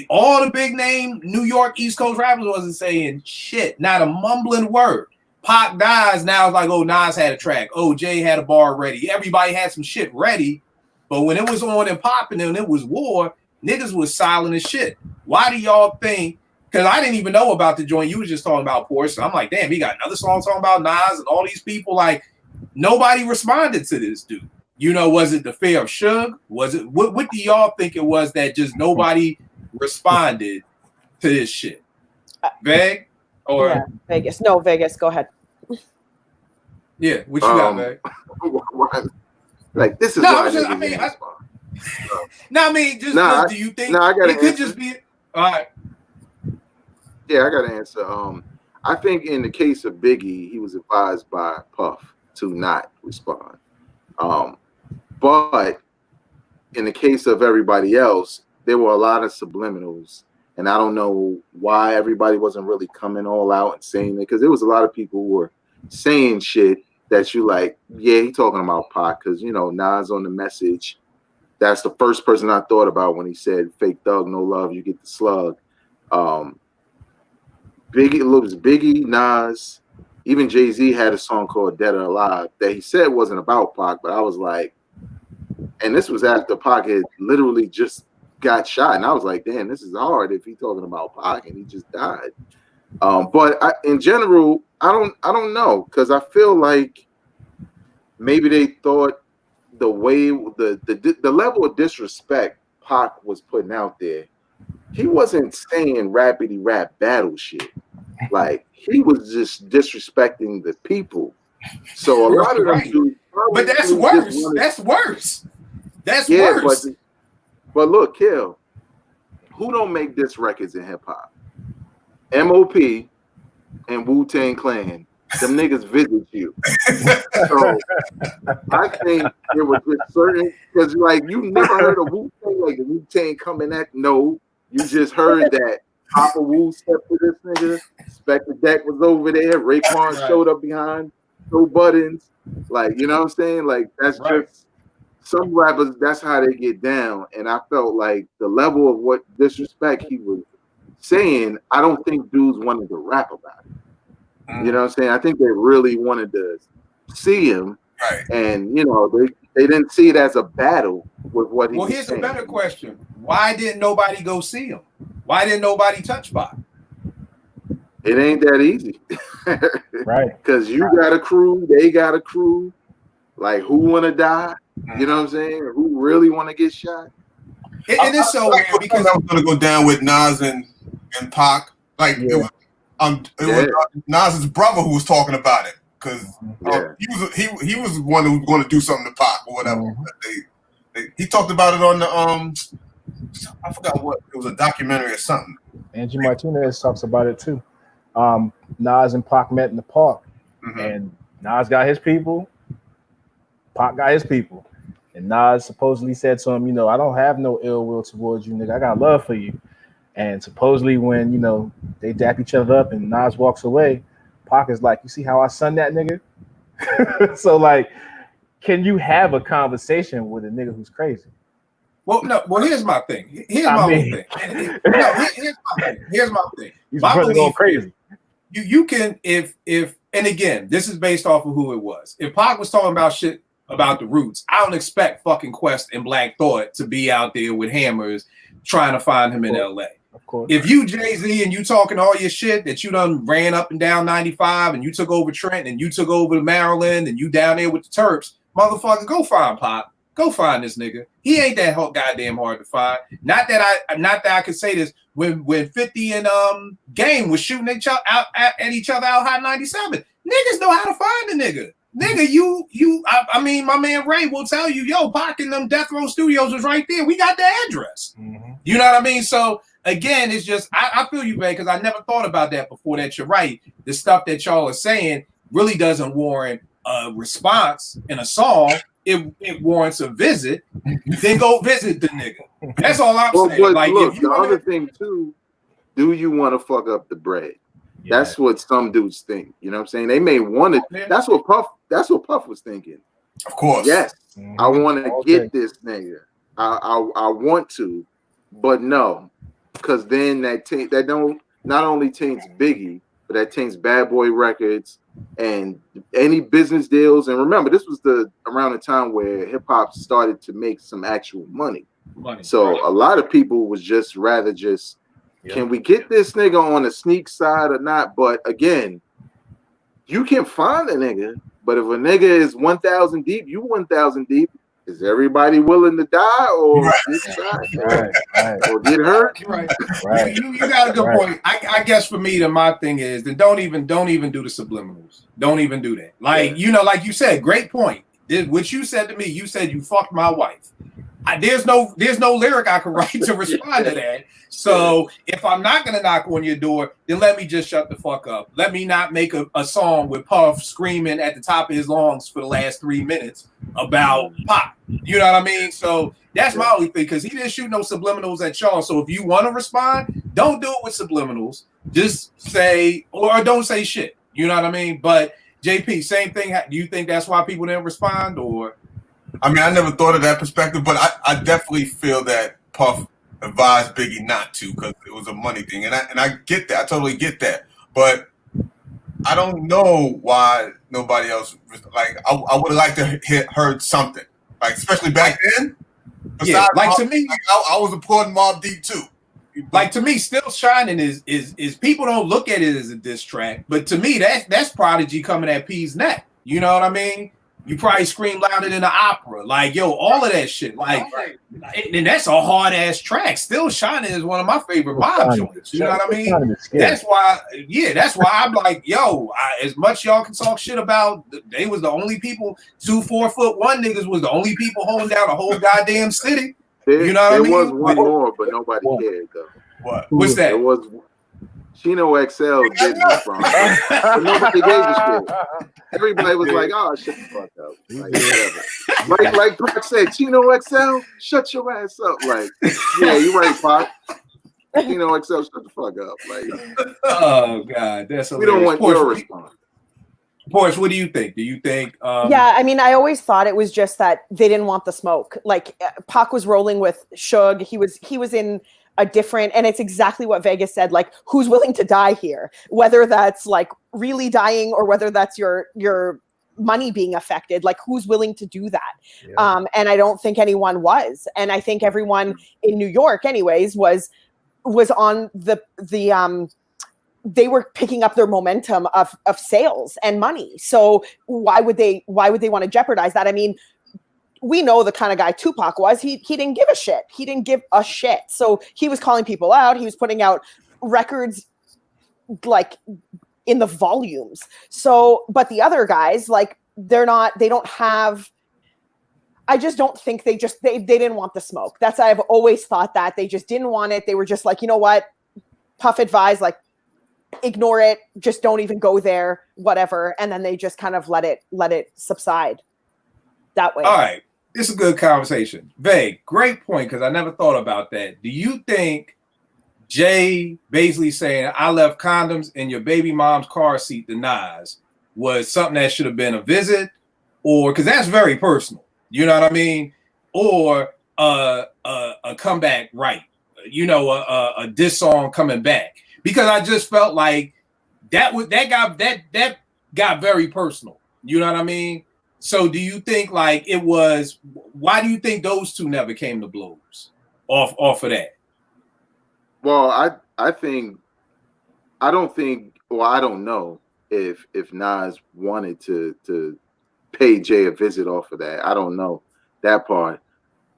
All the big name New York East Coast rappers wasn't saying shit, not a mumbling word. Pac dies, now it's like, oh, Nas had a track. Oh, Jay had a bar ready. Everybody had some shit ready. But when it was on and popping and it was war, niggas was silent as shit. Why do y'all think? Because I didn't even know about the joint. You was just talking about Porsche. So I'm like, damn, he got another song talking about Nas and all these people. Like, nobody responded to this dude. You know, was it the fear of Suge? Was it what do y'all think it was that just nobody responded to this shit? Veg? Or yeah, Vegas. No, Vegas, go ahead. Yeah, what you got, Veg? Like, this is no, why just, I mean, do you think it could just be all right? Yeah, I got to answer. I think in the case of Biggie, he was advised by Puff to not respond. But in the case of everybody else, there were a lot of subliminals, and I don't know why everybody wasn't really coming all out and saying it, because there was a lot of people who were saying shit that you like, yeah, he talking about Pac, because, you know, Nas on the message. That's the first person I thought about when he said, fake thug, no love, you get the slug. Biggie, Nas, even Jay-Z had a song called Dead or Alive that he said wasn't about Pac, but I was like, and this was after Pac had literally just got shot, and I was like, damn, this is hard if he's talking about Pac and he just died. But in general, I don't know, because I feel like maybe they thought the way the level of disrespect Pac was putting out there, he wasn't saying rapidy rap battle shit. Like, he was just disrespecting the people. So a lot of them dudes, but that's worse. That's worse. That's worse. But look, Kill, who don't make diss records in hip hop? MOP and Wu-Tang Clan. Them niggas visit you. So I think there was just certain, because like you never heard of Wu-Tang, like the Wu-Tang coming at, no, you just heard that Papa Wu stepped to this nigga, Spectre Deck was over there, Raekwon showed up behind, Joe Buttons, like, you know what I'm saying? Like, that's just some rappers, that's how they get down. And I felt like the level of what disrespect he was saying, I don't think dudes wanted to rap about it. You know what I'm saying? I think they really wanted to see him, and you know, they didn't see it as a battle with what he was saying. Well, here's a better question: why didn't nobody go see him? Why didn't nobody touch Pac? It ain't that easy, right? Because you got a crew, they got a crew. Like, who want to die? You know what I'm saying? Who really want to get shot? It is so weird because I was gonna go down with Nas and Pac. Like, it was Nas's brother who was talking about it, because he was the one who was going to do something to Pac or whatever. He talked about it on the I forgot what, it was a documentary or something. Angie Martinez talks about it too. Nas and Pac met in the park, and Nas got his people, Pac got his people, and Nas supposedly said to him, you know, I don't have no ill will towards you, nigga. I got love for you. And supposedly when, you know, they dap each other up and Nas walks away, Pac is like, you see how I son that nigga? So, like, can you have a conversation with a nigga who's crazy? Well, no. Well, here's my thing. Here's my thing. Here's my thing. He's really going crazy. You can, if and again, this is based off of who it was. If Pac was talking about shit about the Roots, I don't expect fucking Quest and Black Thought to be out there with hammers trying to find him in LA. Of course. If you Jay-Z and you talking all your shit that you done ran up and down 95 and you took over Trenton and you took over Maryland and you down there with the Terps, motherfucker, go find Pac. Go find this nigga. He ain't that goddamn hard to find. Not that I could say this when 50 and Game was shooting at each other out High 97. Niggas know how to find a nigga. Nigga, I mean, my man Ray will tell you, yo, Pac in them Death Row Studios was right there. We got the address. You know what I mean? So again, it's just I feel you, man, because I never thought about that before. That you're right. The stuff that y'all are saying really doesn't warrant a response in a song. It warrants a visit. Then go visit the nigga. That's all I'm saying. But like, look, the other thing too, do you want to fuck up the bread? Yeah. That's what some dudes think. You know what I'm saying? They may want it. Yeah. That's what Puff was thinking. Of course. Yes. I want to get this nigga. I want to, but no. because then that don't not only taints Biggie, but that taints Bad Boy Records and any business deals. And remember, this was around the time where hip hop started to make some actual money. So a lot of people was just rather can we get this nigga on the sneak side or not? But again, you can find a nigga, but if a nigga is 1,000 deep, you 1,000 deep. Is everybody willing to die or get shot or get hurt? Right. You got a good point. I guess for me, my thing is then don't even do the subliminals. Don't even do that. Like like you said, great point. What you said to me, you said you fucked my wife. There's no lyric I can write to respond to that. So if I'm not gonna knock on your door, then let me just shut the fuck up. Let me not make a song with Puff screaming at the top of his lungs for the last 3 minutes about Pop. You know what I mean? So that's my only thing, because he didn't shoot no subliminals at y'all. So if you want to respond, don't do it with subliminals. Just say or don't say shit. You know what I mean? But JP, same thing. Do you think that's why people didn't respond? Or I mean, I never thought of that perspective, but I definitely feel that Puff advised Biggie not to because it was a money thing, and I get that. I totally get that, but I don't know why nobody else like. I would have liked to heard something, like especially back then. Yeah, like to me, I was applauding Mobb Deep too. Like to me, Still Shining is people don't look at it as a diss track, but to me that's Prodigy coming at P's neck. You know what I mean? You probably scream louder than an opera, like all of that shit. Like, and that's a hard ass track. Still Shining is one of my favorite Mob joints. You know what I mean? That's why I'm like, as much y'all can talk shit about, they was the only people. 2 4'1" niggas was the only people holding down the whole goddamn city. You know what I mean? There was one more, but nobody cared though. What's that? It was Chino XL did me from, but nobody gave a shit. Everybody was like, "Oh, shut the fuck up!" Like, whatever. like Pac said, Chino XL, shut your ass up. Like, yeah, you right, Pac. Chino XL, shut the fuck up. Like, oh god, that's hilarious. We don't want your response. Porsche, what do you think? Do you think? Yeah, I mean, I always thought it was just that they didn't want the smoke. Like Pac was rolling with Suge. He was in a different, and it's exactly what Vegas said. Like, who's willing to die here? Whether that's like really dying or whether that's your money being affected. Like, who's willing to do that? Yeah. And I don't think anyone was. And I think everyone in New York, anyways, was on the they were picking up their momentum of sales and money. So why would they want to jeopardize that? I mean, we know the kind of guy Tupac was. He didn't give a shit. He didn't give a shit. So he was calling people out. He was putting out records like in the volumes. So, but the other guys, like they don't have, I just don't think they didn't want the smoke. That's, I've always thought that they just didn't want it. They were just like, you know what? Puff advised, like, ignore it. Just don't even go there, whatever. And then they just kind of let it subside that way. All right. This is a good conversation. Vay, great point, because I never thought about that. Do you think Jay basically saying, I left condoms in your baby mom's car seat to Nas was something that should have been a visit? Or, because that's very personal, you know what I mean? Or a comeback right, a diss song coming back. Because I just felt like that got very personal. You know what I mean? So do you think like it was, why do you think those two never came to blows off of that? Well, I don't know if Nas wanted to pay Jay a visit off of that. I don't know that part.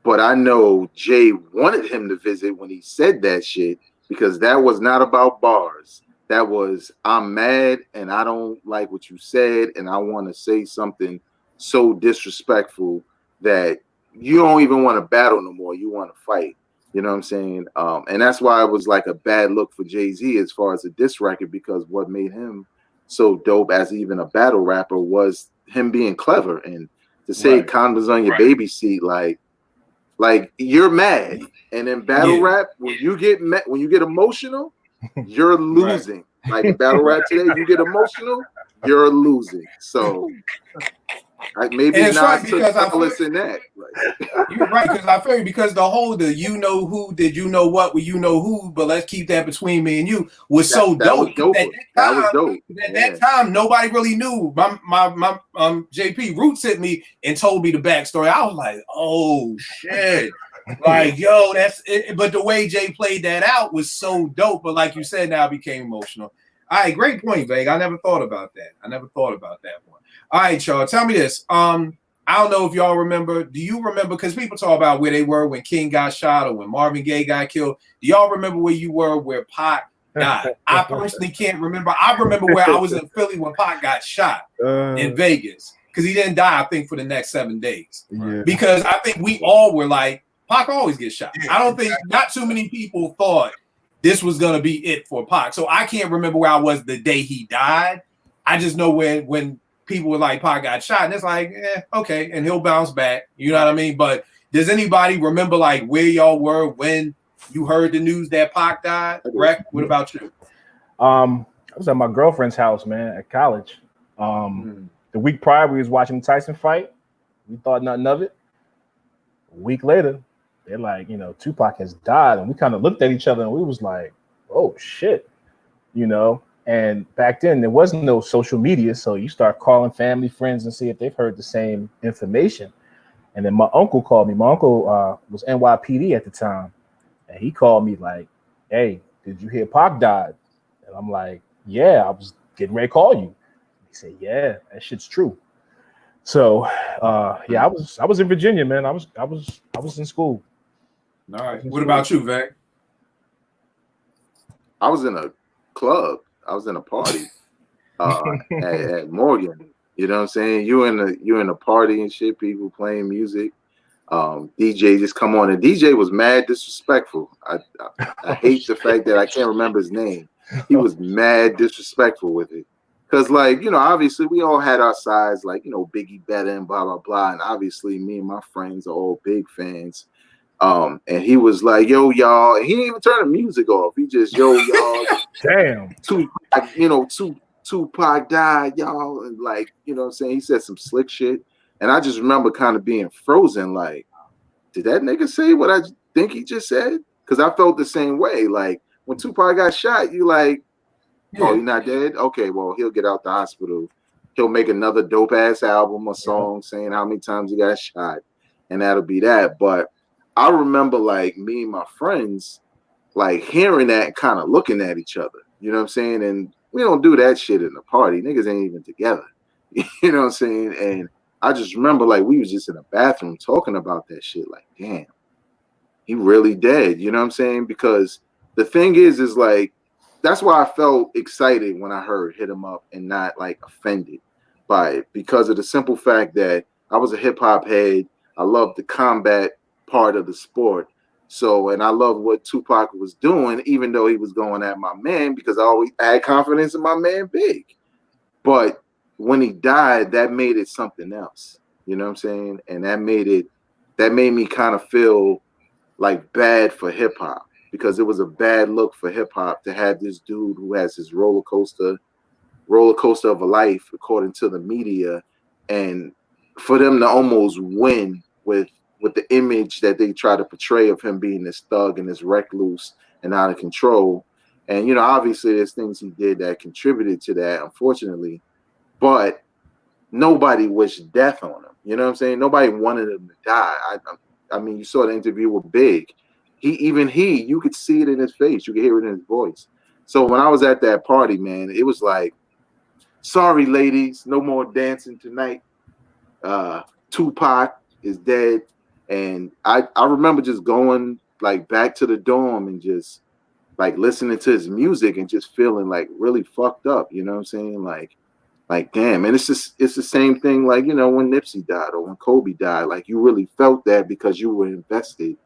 But I know Jay wanted him to visit when he said that shit, because that was not about bars. That was, I'm mad and I don't like what you said and I want to say something so disrespectful that you don't even want to battle no more. You want to fight. You know what I'm saying? And that's why it was like a bad look for Jay-Z as far as a diss record, because what made him so dope as even a battle rapper was him being clever. And to say condoms on your baby seat, like you're mad. And in battle rap, when you get emotional, you're losing. Like in battle rap today, you get emotional, you're losing. So Maybe not solace in that. You're right, because I feel you, because the whole you know who did you know what, well, you know who, but let's keep that between me and you was so dope. That was dope. At that time, nobody really knew. My JP Roots hit me and told me the backstory. I was like, oh shit. Like, yo, that's it. But the way Jay played that out was so dope. But like you said, now I became emotional. All right, great point, Veg. I never thought about that. One. All right, y'all. Tell me this. I don't know if y'all remember. Do you remember? Because people talk about where they were when King got shot or when Marvin Gaye got killed. Do y'all remember where you were where Pac died? I personally can't remember. I remember where I was in Philly when Pac got shot in Vegas, because he didn't die, I think, for the next 7 days. Yeah. Because I think we all were like, Pac always gets shot. I don't think not too many people thought this was gonna be it for Pac. So I can't remember where I was the day he died. I just know when people were like, Pac got shot, and it's like, okay, and he'll bounce back. You know what I mean? But does anybody remember like where y'all were when you heard the news that Pac died? Rec, what about you? I was at my girlfriend's house, man, at college. The week prior, we was watching the Tyson fight. We thought nothing of it. A week later, they're like, Tupac has died, and we kind of looked at each other and we was like, oh shit, And back then, there wasn't no social media, so you start calling family, friends, and see if they've heard the same information. And then my uncle called me. My uncle was NYPD at the time, and he called me like, hey, did you hear Pac died? And I'm like, yeah, I was getting ready to call you. He said, yeah, that shit's true. So, I was in Virginia, man. I was in school. All right. What about you, Vec? I was in a club. I was in a party at Morgan. You know what I'm saying? You in a party and shit, people playing music. DJ just come on, and DJ was mad disrespectful. I hate the fact that I can't remember his name. He was mad disrespectful with it. Because, obviously we all had our sides, Biggie better and blah, blah, blah. And obviously me and my friends are all big fans. And he was like, yo, y'all. And he didn't even turn the music off. He just, yo, y'all. Damn. Tupac died, y'all. And what I'm saying? He said some slick shit. And I just remember kind of being frozen. Like, did that nigga say what I think he just said? Because I felt the same way. Like, when Tupac got shot, you like, oh, he's not dead? Okay, well, he'll get out the hospital. He'll make another dope-ass album or song saying how many times he got shot. And that'll be that. But I remember, me and my friends, hearing that and kind of looking at each other. You know what I'm saying? And we don't do that shit in the party. Niggas ain't even together. You know what I'm saying? And I just remember, we was just in a bathroom talking about that shit. Like, damn, he really dead. You know what I'm saying? Because the thing is that's why I felt excited when I heard Hit 'Em Up and not, offended by it. Because of the simple fact that I was a hip-hop head. I loved the combat part of the sport. So, and I love what Tupac was doing, even though he was going at my man, because I always had confidence in my man Big. But when he died, that made it something else. You know what I'm saying? And that made me kind of feel bad for hip hop, because it was a bad look for hip hop to have this dude who has his roller coaster of a life, according to the media, and for them to almost win with the image that they try to portray of him being this thug and this recluse and out of control. And, obviously there's things he did that contributed to that, unfortunately, but nobody wished death on him. You know what I'm saying? Nobody wanted him to die. I mean, you saw the interview with Big. You could see it in his face. You could hear it in his voice. So when I was at that party, man, it was like, sorry, ladies, no more dancing tonight. Tupac is dead. And I remember just going back to the dorm and just listening to his music and just feeling really fucked up. You know what I'm saying? Like damn. And it's the same thing when Nipsey died or when Kobe died. You really felt that because you were invested.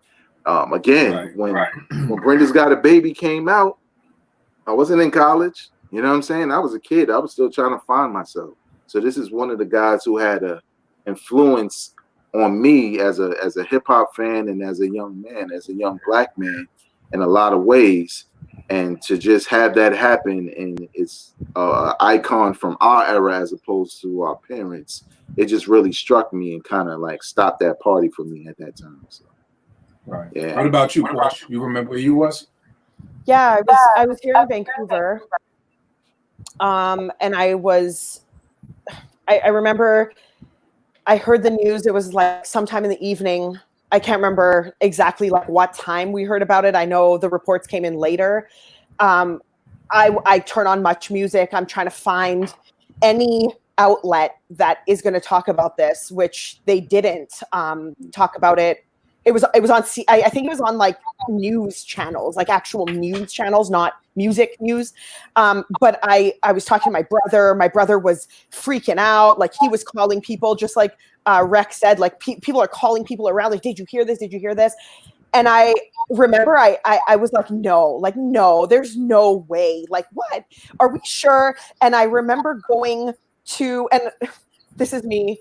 When Brenda's Got a Baby came out, I wasn't in college. You know what I'm saying? I was a kid. I was still trying to find myself. So this is one of the guys who had a influence on me as a hip hop fan and as a young man, as a young black man, in a lot of ways. And to just have that happen, and it's an icon from our era as opposed to our parents, it just really struck me and kind of like stopped that party for me at that time. So, right. Yeah. What about you, Porsche? You remember where you was? Yeah, I was here in Vancouver. And I remember I heard the news. It was like sometime in the evening. I can't remember exactly like what time we heard about it. I know the reports came in later. I turn on Much Music. I'm trying to find any outlet that is going to talk about this, which they didn't talk about it. It was on I think it was on like news channels, like actual news channels, not music news. But I was talking to my brother. My brother was freaking out. Like he was calling people, just like Rex said, like people are calling people around. Like, did you hear this? Did you hear this? And I remember I was like, no, there's no way. Like, what? Are we sure? And I remember going to, and this is me,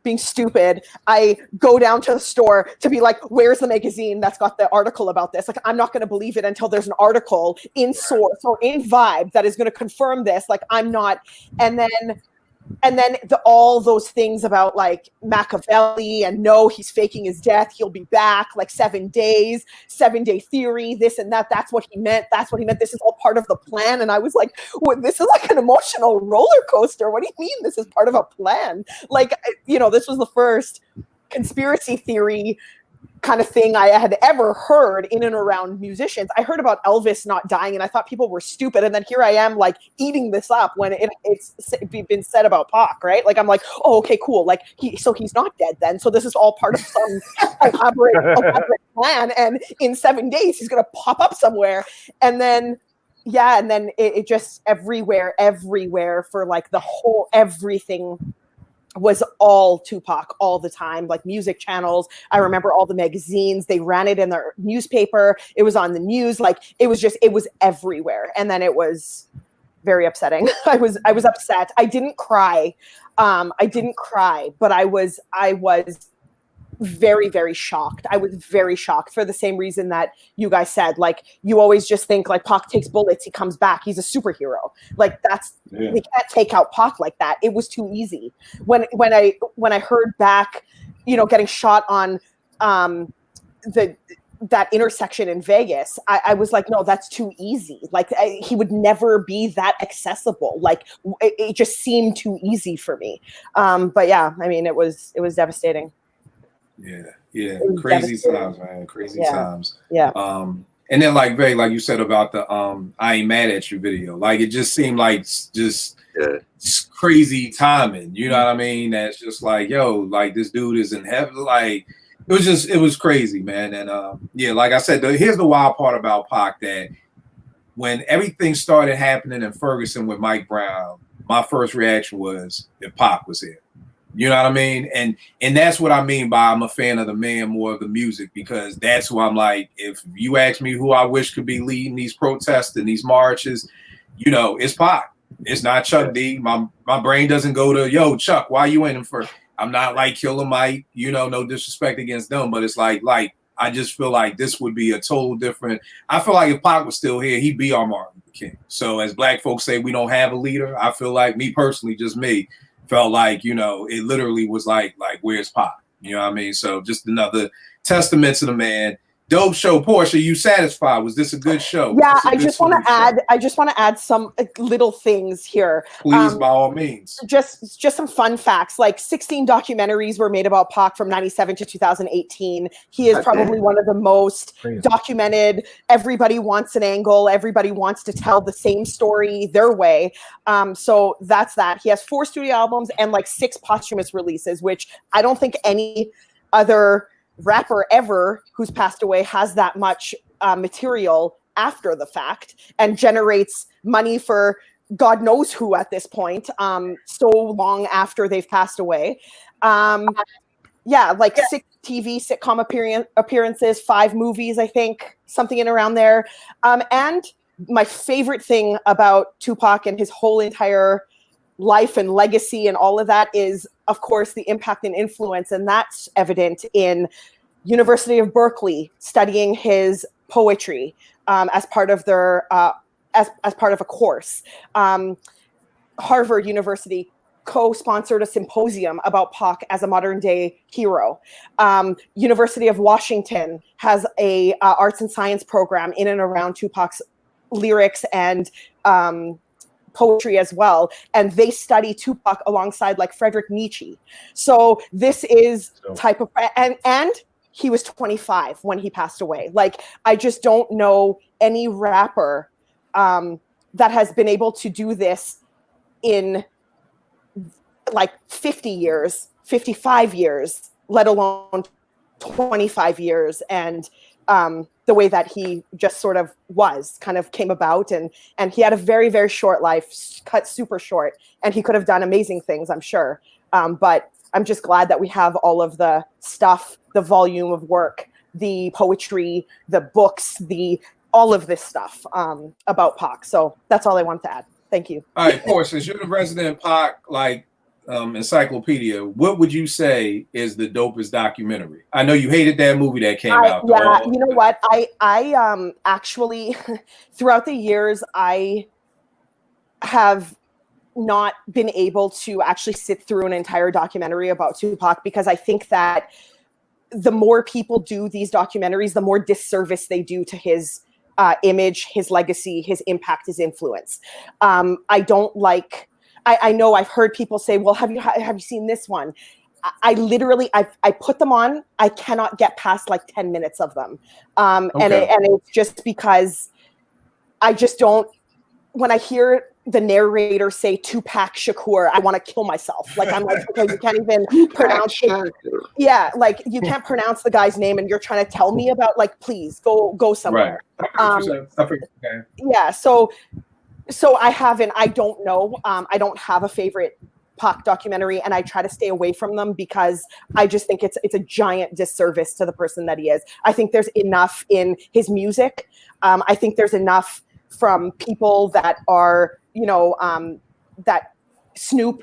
being stupid. I go down to the store to be like, where's the magazine that's got the article about this? Like, I'm not going to believe it until there's an article in Source or in Vibe that is going to confirm this. Like, I'm not. And then all those things about like Machiavelli and no, he's faking his death. He'll be back like 7 days, 7-day theory, this and that. That's what he meant. This is all part of the plan. And I was like, well, this is like an emotional roller coaster. What do you mean this is part of a plan? Like, this was the first conspiracy theory kind of thing I had ever heard in and around musicians. I heard about Elvis not dying and I thought people were stupid. And then here I am like eating this up when it's been said about Pac, right? Like, I'm like, oh, okay, cool. Like he's not dead then. So this is all part of some elaborate plan. And in 7 days, he's going to pop up somewhere. And then, it just everywhere for like the whole, everything was all Tupac all the time, like music channels. I remember all the magazines, they ran it in their newspaper. It was on the news. Like it was everywhere. And then it was very upsetting. I was upset. I didn't cry. But I was very, very shocked. I was very shocked for the same reason that you guys said. Like, you always just think like Pac takes bullets, he comes back, he's a superhero. Like we can't take out Pac like that. It was too easy. When I heard back, getting shot on that intersection in Vegas, I was like, no, that's too easy. Like he would never be that accessible. Like it just seemed too easy for me. But yeah, I mean, it was devastating. Yeah. Crazy times, man. Crazy times. Yeah. And then like you said about the I Ain't Mad at You video. Like it just seemed like just crazy timing. You know what I mean? That's just like, yo, like this dude is in heaven. Like it was crazy, man. And like I said, here's the wild part about Pac, that when everything started happening in Ferguson with Mike Brown, my first reaction was if Pac was here. You know what I mean? And that's what I mean by I'm a fan of the man, more of the music, because that's who I'm like. If you ask me who I wish could be leading these protests and these marches, it's Pac. It's not Chuck D. My brain doesn't go to, yo, Chuck, why you in him for? I'm not like Killer Mike, no disrespect against them, but it's like I just feel like this would be a total different. I feel like if Pac was still here, he'd be our Martin Luther King. So as black folks say, we don't have a leader. I feel like me personally, just me, felt like, it literally was like where's Pac? You know what I mean? So just another testament to the man. Dope show. Portia, you satisfied? Was this a good show? Yeah, I just want to add some little things here. Please, by all means. Just some fun facts. Like 16 documentaries were made about Pac from 97 to 2018. He is probably one of the most documented. Everybody wants an angle. Everybody wants to tell the same story their way. So that's that. He has 4 studio albums and like 6 posthumous releases, which I don't think any other rapper ever who's passed away has that much material after the fact and generates money for God knows who at this point, so long after they've passed away. 6 TV sitcom appearances, 5 movies, I think, something in around there. And my favorite thing about Tupac and his whole entire life and legacy and all of that is, of course, the impact and influence, and that's evident in University of Berkeley studying his poetry as part of their as part of a course. Harvard University co-sponsored a symposium about Pac as a modern day hero. University of Washington has a arts and science program in and around Tupac's lyrics and poetry as well, and they study Tupac alongside like Friedrich Nietzsche. So this is type of and he was 25 when he passed away. Like, I just don't know any rapper that has been able to do this in like 50 years, 55 years, let alone 25 years. And the way that he just sort of kind of came about, and he had a very, very short life, cut super short, and he could have done amazing things, I'm sure. But I'm just glad that we have all of the stuff, the volume of work, the poetry, the books, all of this stuff about Pac. So that's all I want to add. Thank you. All right, of course, since you're the resident Pac encyclopedia, what would you say is the dopest documentary? I know you hated that movie that came out. Yeah, you know what? I actually, throughout the years, I have not been able to actually sit through an entire documentary about Tupac, because I think that the more people do these documentaries, the more disservice they do to his image, his legacy, his impact, his influence. I don't like. I know I've heard people say, "Well, have you seen this one?" I literally I put them on. I cannot get past like 10 minutes of them, and it's just because I just don't. When I hear the narrator say Tupac Shakur, I want to kill myself. Like, I'm like, okay, you can't even pronounce it. Yeah, like, you can't pronounce the guy's name, and you're trying to tell me about, like, please go somewhere. Right. Yeah, so I don't know. I don't have a favorite Pac documentary, and I try to stay away from them because I just think it's a giant disservice to the person that he is. I think there's enough in his music. I think there's enough from people that are, that Snoop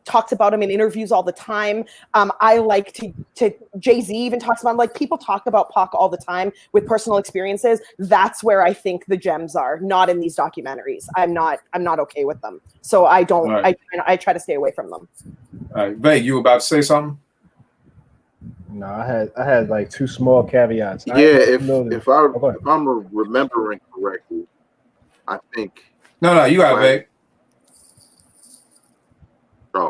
talks about him in interviews all the time. I like to Jay-Z even talks about him. Like, people talk about Pac all the time with personal experiences. That's where I think the gems are, not in these documentaries. I'm not okay with them. So I don't, right. I try to stay away from them. All right, Vay, you about to say something? No, I had like two small caveats. Yeah, if I'm remembering correctly, I think. No, you got it, Vay.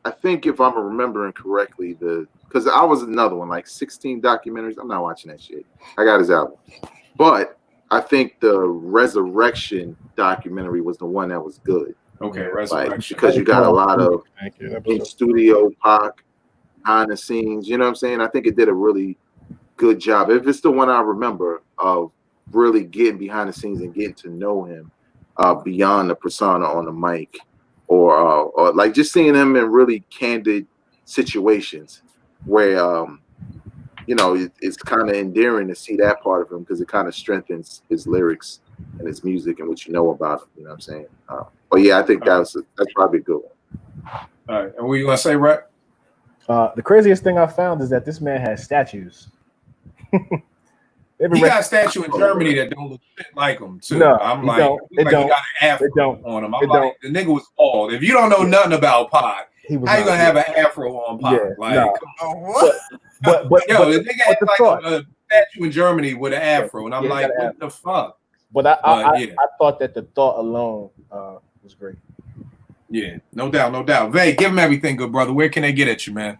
I think if I'm remembering correctly, because I was another one, like 16 documentaries. I'm not watching that shit. I got his album. But I think the Resurrection documentary was the one that was good. Okay, Resurrection. Like, because you got a lot of in-studio Pac, behind the scenes. You know what I'm saying? I think it did a really good job. If it's the one I remember of really getting behind the scenes and getting to know him beyond the persona on the mic. Or like just seeing him in really candid situations where it's kind of endearing to see that part of him, because it kind of strengthens his lyrics and his music and what you know about him. You know what I'm saying? But yeah, I think that's probably a good one. All right, and what you gonna say, Rhett? The craziest thing I found is that this man has statues. He got a statue in Germany that don't look shit like him too. No, I'm like, he got an afro on him. I'm like, the nigga was bald. If you don't know nothing about Pac, how you gonna have an afro on Pac? Yeah, like, no. Come on, what? But the nigga had like a statue in Germany with an afro, and I'm like, what the fuck? But I thought that the thought alone was great. Yeah, no doubt. Vay, give him everything, good brother. Where can they get at you, man?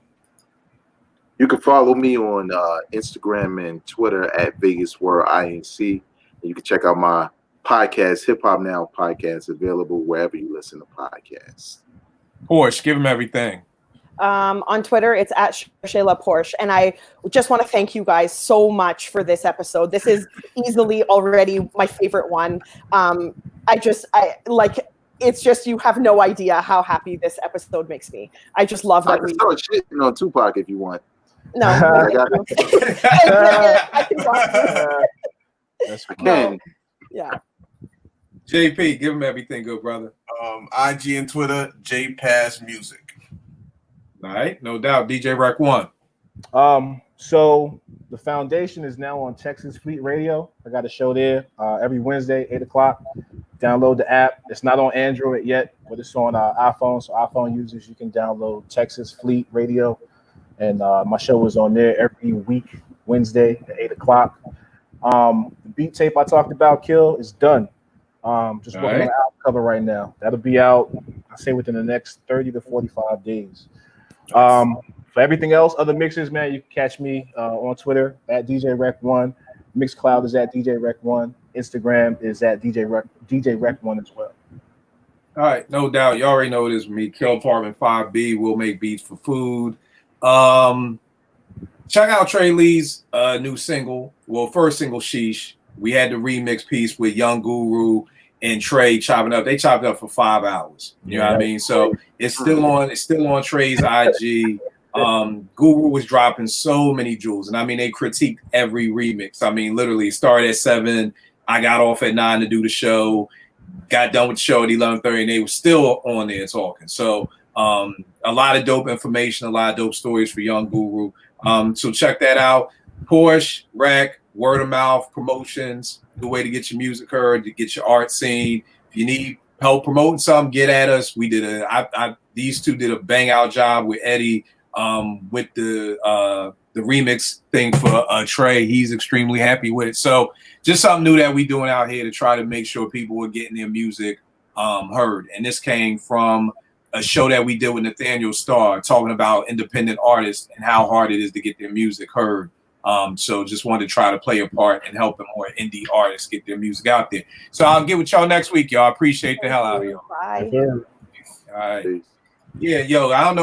You can follow me on Instagram and Twitter at Vegas World INC. And you can check out my podcast, Hip Hop Now podcast, available wherever you listen to podcasts. Porsche, give him everything. On Twitter, it's at Shayla Porsche. And I just want to thank you guys so much for this episode. This is easily already my favorite one. It's just, you have no idea how happy this episode makes me. I just love that. I can start shitting on Tupac if you want. No. I can. Yeah. JP, give him everything, good brother. IG and Twitter, JPass Music. All right, no doubt. DJ Rec 1. So the foundation is now on Texas Fleet Radio. I got a show there every Wednesday, 8 o'clock. Download the app. It's not on Android yet, but it's on iPhone. So iPhone users, you can download Texas Fleet Radio. And my show is on there every week, Wednesday at 8 o'clock. The beat tape I talked about, Kill, is done. Just working on the album cover right now. That'll be out, I say, within the next 30 to 45 days. For everything else, other mixes, man, you can catch me on Twitter at DJ Rec1. Mixcloud is at DJ Rec1. Instagram is at DJ Rec1 as well. All right, no doubt. You already know it is me, Kill Apartment 5B. We'll make beats for food. Check out Trey Lee's new single. Well, first single, Sheesh. We had the remix piece with Young Guru and Trey chopping up. They chopped up for 5 hours. You know what I mean? So it's still on Trey's IG. Guru was dropping so many jewels, and I mean they critiqued every remix. I mean, literally started at 7. I got off at 9 to do the show. Got done with the show at 11:30, and they were still on there talking. So a lot of dope information, a lot of dope stories for Young Guru. So check that out. Porsche, Rec, word of mouth, promotions, the way to get your music heard, to get your art seen. If you need help promoting something, get at us. We did these two did a bang out job with Eddie with the remix thing for Trey. He's extremely happy with it. So just something new that we doing out here to try to make sure people are getting their music heard. And this came from a show that we did with Nathaniel Starr talking about independent artists and how hard it is to get their music heard. So just wanted to try to play a part in helping more indie artists get their music out there. So I'll get with y'all next week, y'all. Appreciate the hell out of y'all. Bye. All right. Yeah, yo, I don't know if